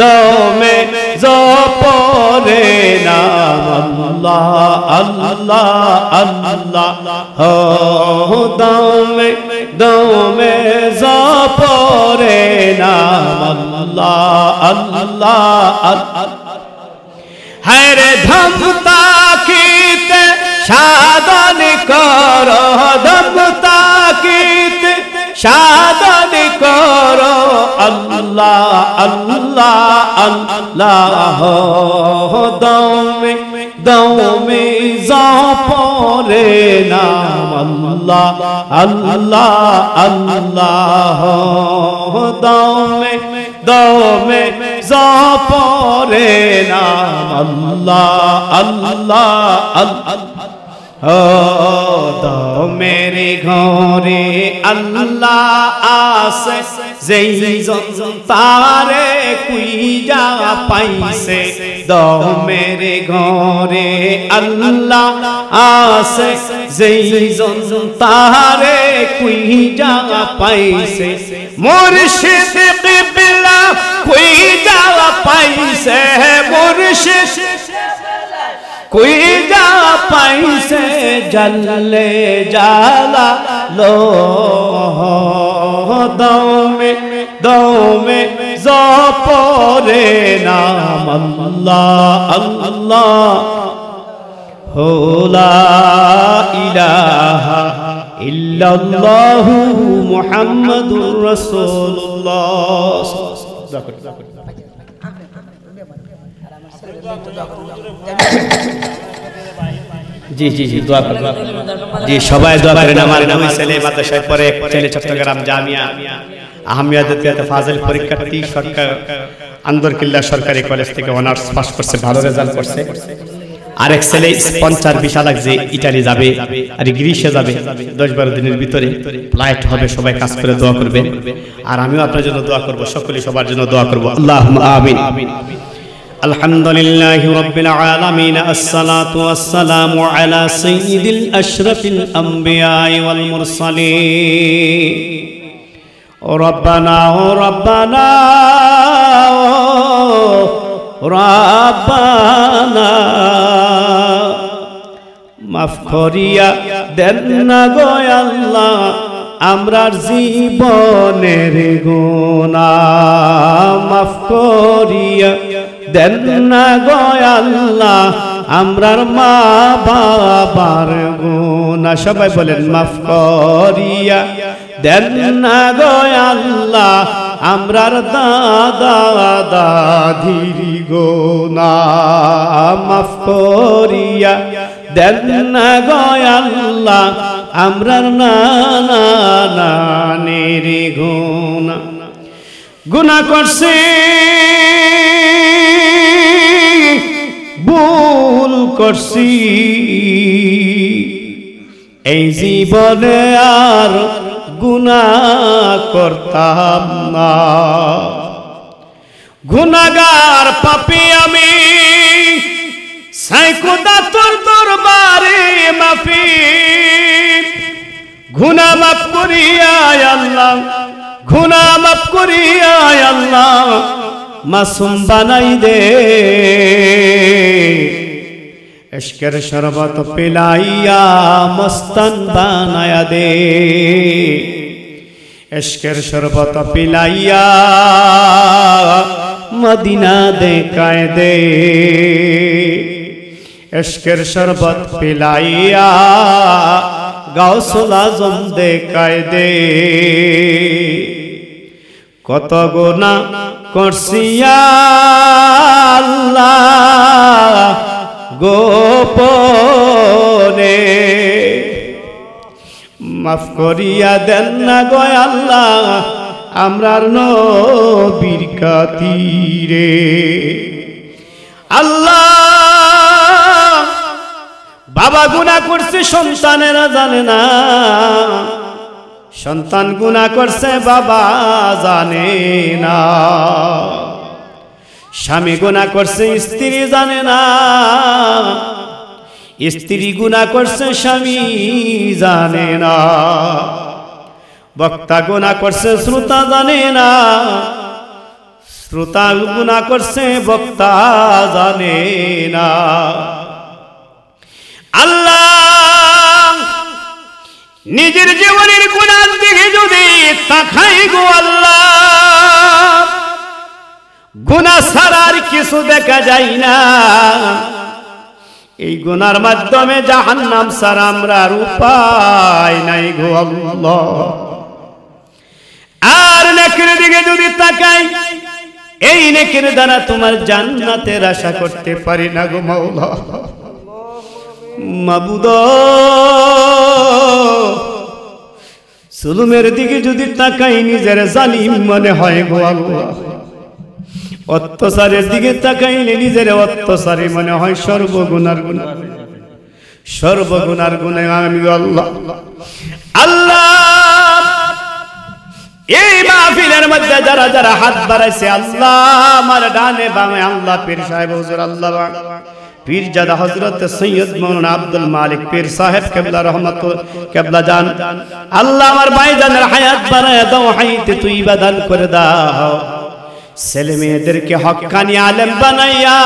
দমে জপরে নাম আল্লাহ আল্লাহ আল্লাহ হো দমে দমে জপরে নাম আল্লাহ আল্লাহ আল্লাহ হরে ধমতা কিতে সাধন কর ধমতা কিতে সাধন কর আল্লাহ আল্লাহ আল্লাহ দমে দমে জপরে নাম আল্লাহ আল্লাহ আল্লাহ দমে দমে জপরে নাম আল্লাহ আল্লাহ আল্লাহ দমের ঘরে আল্লাহ আসে যেই জন তারে কুইজা পাইছে দমের ঘরে আল্লাহ আসে যেই জন তারে কুইজা পাইছে মুর্শিদ কিবলা কুইজা পাইছে মুর্শিদ কুইজা পাইছে জলে জালা লো দমে দমে জপরে নাম আল্লাহ আল্লাহ হো লা ইলাহা ইল্লাল্লাহ মুহাম্মাদুর রাসূলুল্লাহ জি জি জি দোয়া করেন জি সবাই দোয়া করেন আমার নবী ছেলে মাদ্রাসায় পড়ে ছেলে চট্টগ্রাম জামিয়া আহমিয়াদাত ফাজিল পরীক্ষার্থী সরকার আন্দরকিল্লা সরকারি কলেজ থেকে অনার্স পাস করছে ভালো রেজাল্ট করছে আরেক ছেলে স্পন্সর ভিসা লাগছে ইতালি যাবে আর গ্রিসে যাবে 10-12 দিনের ভিতরে ফ্লাইট হবে সবাই কাজ করে দোয়া করবেন আর আমিও আপনার জন্য দোয়া করব সকলেই সবার জন্য দোয়া করব আল্লাহুম্মা আমিন আলহামদুলিল্লাহি রাব্বিল আলামিন আসসালাতু ওয়াসসালামু আলা সাইয়্যিদিল আশরাফিল আমবিয়া ওয়াল মুরসালিন রব্বানা রব্বানা রব্বানা মাফ করিয়া দেন না গো আল্লাহ আমরার জীবনের গুনাহ মাফ করিয়া দেন না গো আল্লাহ আমরার মা বাবার গুনাহ সবাই বলেন মাফ করিয়া দেন না গো আল্লাহ আমরার দাদা দাদির গুনাহ মাফ করিয়া দেন না গো আল্লাহ আমরার নানা নানির গুনাহ গুনাহ করছি ভুল করছি এই জীবনে আর গুনাহ করতাম না গুনাহগার পাপী আমি সাই খোদা তোর দরবারে মাফি গুনাহ মাফ করিয়া আল্লাহ গুনাহ মাফ করিয়া আল্লাহ মাসুম বানাই দে ইশকের শরবত পিলাইয়া মস্তান বানায়া দে ইশকের শরবত পিলাইয়া মদিনা দেখায় দে ইশকের শরবত পিলাইয়া গাউসুল আজম দেখায় দে কত গুনাহ করছি আল্লাহ গোপনে মাফ করিয়া দেন না গো আল্লাহ আমরার নবীর খাতিরে আল্লাহ বাবা গুনাহ করছে সন্তানেরা জানে না, সন্তান গুনাহ করছে বাবা জানে না, স্বামী গুনাহ করছে স্ত্রী জানে না, স্ত্রী গুনাহ করছে স্বামী জানে না, বক্তা গুনাহ করছে শ্রোতা জানে না, শ্রোতা গুনাহ করছে বক্তা জানে না। আল্লাহ নিজের জীবনের গুনাহ দিকে যদি তাকাই গো আল্লাহ, গুনাহ ছাড়া আর কিছু দেখা যায় না। এই গুনার মাধ্যমে জাহান্নাম ছাড়া আমরা আর উপায় নাই গো আল্লাহ। আর নেকির দিকে যদি তাকাই, এই নেকির দ্বারা তোমার জান্নাতের আশা করতে পারি না গো মাওলা। মাবুদ জুলুমের দিকে যদি তাকাই নিজের জালিম মনে হয় গো আল্লাহ। অত্যাচারের দিকে তাকাইলে নিজের অত্যাচারী মনে হয়। সর্বগুণার গুণা, সর্বগুণার গুণে আমি আল্লাহ। আল্লাহ এই মাহফিলের মধ্যে যারা যারা হাত বাড়াইছে আল্লাহ, আমার ডানে বামে আল্লাহ পীর সাহেব হুজুর আল্লাহ পীরজাদা হযরত সৈয়দ মাওলানা আব্দুল মালিক পীর সাহেব কেবলা রহমাতুল কেবলা জান আল্লাহ আমার ভাইজানের হায়াত বাড়ায় দাও, হায়াতে তুইবা দান করে দাও। ছেলে মেয়েদেরকে হক্কানি আলেম বানাইয়া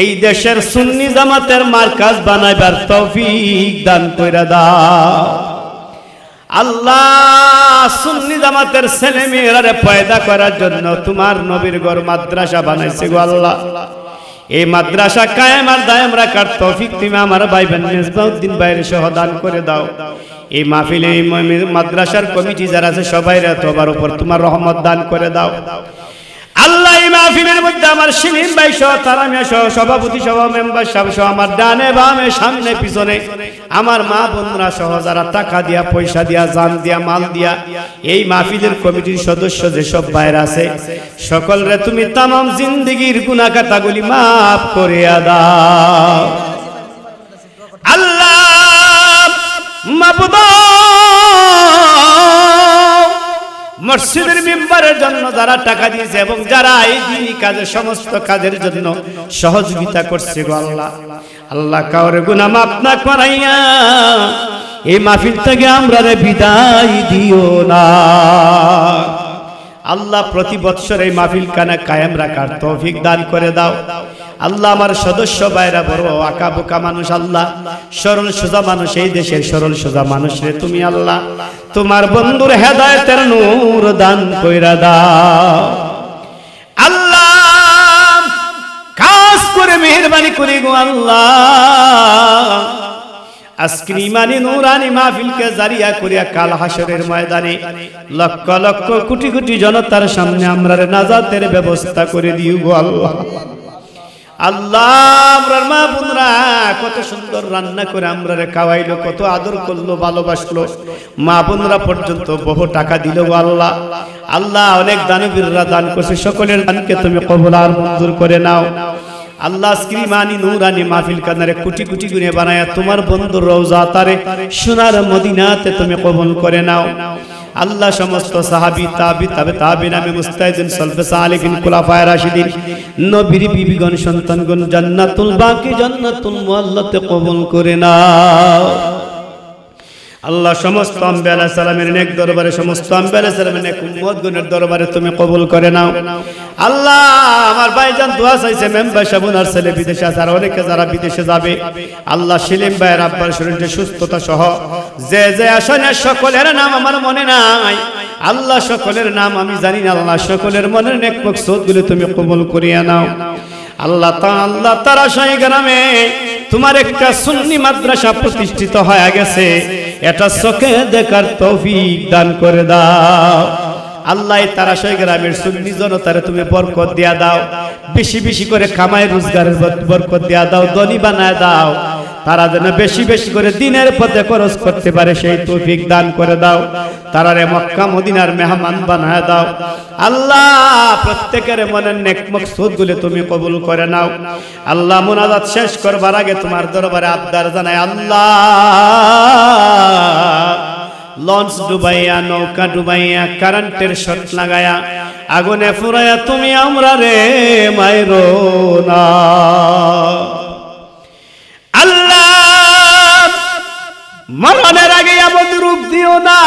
এই দেশের সুন্নি জামাতের মার্কাজ বানাইবার তৌফিক দান করে দাও আল্লাহ। সুন্নি জামাতের ছেলে মেয়েরা পয়দা করার জন্য তোমার নবীর ঘর মাদ্রাসা বানাইছে গো আল্লাহ। এই মাদ্রাসা কায়েম আর দায়েম রাখার তৌফিক তুমি আমার ভাই বোন মেজবাউদ্দিন ভাইয়ের সহ দান করে দাও। এই মাহফিলে এই মাদ্রাসার কমিটি যারা আছে সবাইরা তোমার উপর তোমার রহমত দান করে দাও আল্লাহ। এই মাহফিলের মধ্যে আমার শিলিম ভাই সহ তারামিয়া সহ সভাপতি সহ মেম্বার সাহেব সহ আমার ডানে বামে সামনে পিছনে আমার মা বোনরা সহ যারা টাকা দিয়া পয়সা দিয়া জান দিয়া মাল দিয়া এই মাহফিলের কমিটির সদস্য যেসব ভাইরা আছে সকলরে তুমি তামাম জিন্দেগীর গুনাহ খাতাগুলি মাফ করে দাও আল্লাহ। মাবুদ মসজিদের মিম্বরের জন্য যারা টাকা দিয়েছে এবং যারা এই দিনী কাজে সমস্ত কাজের জন্য সহযোগিতা করছে গো আল্লাহ, আল্লাহ কাউরে গুনাহ মাফ না করাইয়া এই মাহফিল থেকে আমরা বিদায় দিও না আল্লাহ। প্রতি বৎসর এই মাহফিল কানা কায়েম রাখার তৌফিক দান করে দাও আল্লাহ। আমার সদস্য ভাইরা বড় আঁকা বোকা মানুষ আল্লাহ, সরল সোজা মানুষ, এই দেশের সরল সোজা মানুষরে তুমি আল্লাহ তোমার বন্ধুর হেদায়েতের নূর দান কইরা দাও আল্লাহ। খাস করে মেহেরবানি করে গো আল্লাহ আজকের ইমানি নূরানি মাহফিলকে জারিয়া করিয়া কাল হাসরের ময়দানে লক্ষ লক্ষ কোটি কোটি জনতার সামনে আমরা নাজাতের ব্যবস্থা করে দিও গো আল্লাহ। আল্লাহ আমরার মা বোনরা কত সুন্দর রান্না করে আমরারে খাওয়াইলো, কত আদর করলো, ভালোবাসলো, মা বোনরা পর্যন্ত বহু টাকা দিল গো আল্লাহ। আল্লাহ অনেক দানবীররা দান করছে, সকলের দানকে তুমি কবুল আর মঞ্জুর করে নাও আল্লাহ। ইমানি নূরানি মাহফিল কানারে কোটি কোটি গুণে বানায়া তোমার বন্ধুর রওজা তারে সোনার মদিনাতে তুমি কবুল করে নাও আল্লাহ। সমস্ত সাহাবী তাবি তাবে তাবিন আমি মুস্তাহিদিন সালফে সালিহিন খুলাফায়ে রাশিদিন নবীর বিবিগণ সন্তানগণ জান্নাতুল বাকি জান্নাতুল মুআল্লাতে কবুল করে নাও আল্লাহ। সমস্ত আম্বিয়া আলাইহিস সালামের নেক দরবারে, সমস্ত আম্বিয়া আলাইহিস সালামের নেক উম্মতগণের দরবারে তুমি কবুল করে নাও আল্লাহ। আমার ভাইজান দোয়া চাইছে মেম্বার সাহেব ওনার ছেলে বিদেশে আছে, আর অনেকে যারা বিদেশে যাবে আল্লাহ শিলিম ভাইয়ের আব্বার শরীরে সুস্থতা সহ যে যে আসনে সকলের নাম আমার মনে নাই আল্লাহ, সকলের নাম আমি জানি না আল্লাহ, সকলের মনের নেক মকসুদগুলো তুমি কবুল করিয়া নাও আল্লাহ। আল্লাহ তারাশাহী গ্রামে তোমার একটা সুন্নি মাদ্রাসা প্রতিষ্ঠিত হয়ে গেছে, এটা চোখে দেখার তৌফিক দান করে দাও আল্লাহ। তারাশাহী গ্রামের সুন্নি জনতারে তুমি বরকত দিয়া দাও, বেশি বেশি করে কামাই রোজগারের বরকত দিয়া দাও, ধনী বানায় দাও তারা যেন বেশি বেশি করে দিনের পথে খরচ করতে পারে সেই তৌফিক দান করে দাও। তারারে মক্কা মদিনার মেহমান বানায় দাও আল্লাহ। প্রত্যেকের মনের নেক মাকসুদগুলো তুমি কবুল করে নাও আল্লাহ। মুনাজাত শেষ করবার আগে তোমার দরবারে আবদার জানাই আল্লাহ, লঞ্চ ডুবাইয়া, নৌকা ডুবাইয়া, কারেন্টের শর্ট লাগায়া, আগুনে ফুরাইয়া তুমি আমরা রে মাইরো না আল্লাহ। মরণের আগে এমন রূপ দিও না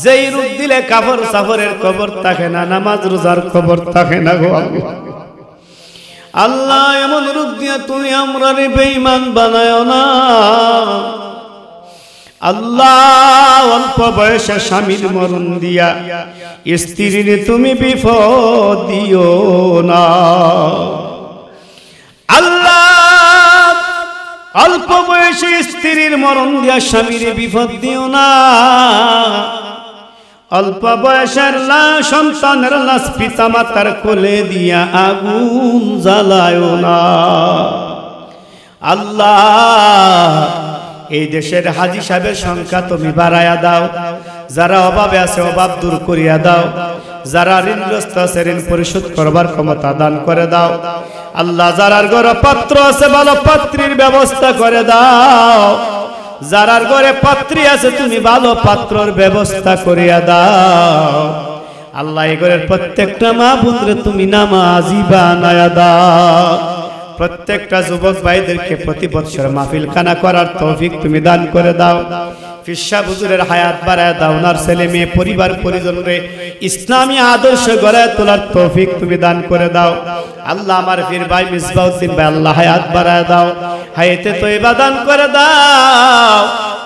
যেই রূপ দিলে কাফর সাফরের খবর থাকে না, নামাজ রোজার খবর থাকে না গো আল্লাহ। এমন রূপ দিয়া তুমি আমরা রে বেঈমান বানায় না আল্লাহ। অল্প বয়সে স্বামীর মরণ দিয়া স্ত্রীর তুমি বিপদ দিও না আল্লাহ। অল্প বয়সে স্ত্রীর মরণ দিয়া স্বামীর বিপদ দিও না। অল্প বয়সের সন্তানের লাশ পিতা মাতার কোলে দিয়া আগুন জ্বালায় না আল্লাহ। এই দেশের হাজী সাহেবের সংখ্যা তুমি বাড়ায়া দাও, যারা অভাবে আছে অভাব দূর করিয়া দাও, যারা ঋণগ্রস্ত আছে ঋণ পরিশোধ করবার ক্ষমতা দান করে দাও আল্লাহ। যারার ঘরে পাত্র আছে ভালো পাত্রীর ব্যবস্থা করে দাও, যারার ঘরে পাত্রী আছে তুমি ভালো পাত্রর ব্যবস্থা করিয়া দাও আল্লাহ। এই ঘরের প্রত্যেকটা মা বোনরে তুমি নামাজি বানায়া দাও। প্রত্যেকটা যুবক ভাইদেরকে প্রতি বছর মাহফিল খানা করার তৌফিক তুমি দান করে দাও। ফিরসা হুজুরের হায়াত বাড়ায় দাও, ওনার ছেলে মেয়ে পরিবার পরিজনরে ইসলামী আদর্শ গড়ে তোলার তৌফিক তুমি দান করে দাও আল্লাহ। আমার পীর ভাই মিসবাউদ্দিন ভাই আল্লাহ হায়াত বাড়ায় দাও, হায়াতে তয়বা দান করে দাও।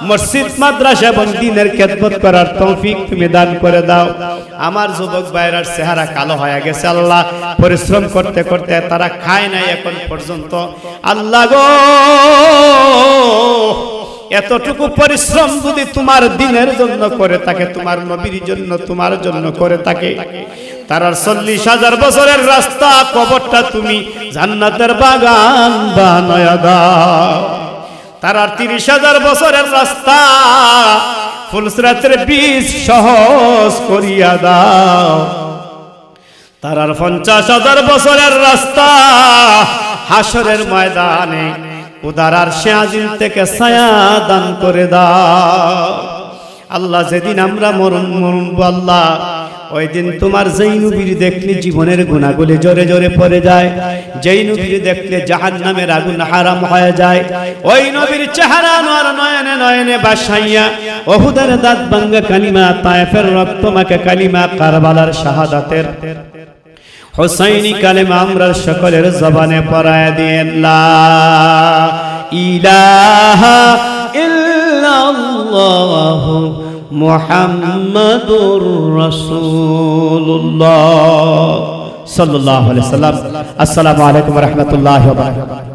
মসজিদ মাদ্রাসা এবং দ্বীনের খেদমত করার তৌফিক তুমি দান করে দাও। আমার যুবক ভাইরার চেহারা কালো হয়ে গেছে আল্লাহ, পরিশ্রম করতে করতে তারা খায় নাই এখন পর্যন্ত আল্লাহ গো। এতটুকু পরিশ্রম যদি তোমার দিনের জন্য করে থাকে, তোমার নবীর জন্য তোমার জন্য করে থাকে, তারার 40,000 বছরের রাস্তা কবরটা তুমি জান্নাতের বাগান বানায়া দাও। তারার 30,000 বছরের রাস্তা ফুলসরাতের বীজ সহজ করিয়া দাও। তারার 50,000 বছরের রাস্তা হাসরের ময়দানে উদারার শাজিল থেকে ছায়া দান করে দাও আল্লাহ। যেদিন আমরা মরণ আল্লাহ, ওই দিন তোমার যেই নবীর দেখলে জীবনের গুনাহগুলি জোরে জোরে পড়ে যায়, যেই নবীর দেখলে জাহান্নামের আগুন হারাম হয়ে যায়, ওই নবীর চেহারা নর নয়নে নয়নে বাসাইয়া ওহুদের দাঁত ভাঙ্গা কালিমা, তায়েফের রক্তমাখা কালিমা, কারবালার শাহাদাতের হুসাইনি কালেমা আমরা সকলের জবানে পড়ায় দিয়েন লা ইলাহা ইল্লাল্লাহু মুহাম্মাদুর রাসূলুল্লাহ সাল্লাল্লাহু আলাইহি ওয়াসাল্লাম। আসসালামু আলাইকুম ওয়া রাহমাতুল্লাহি ওয়া বারাকাতুহু।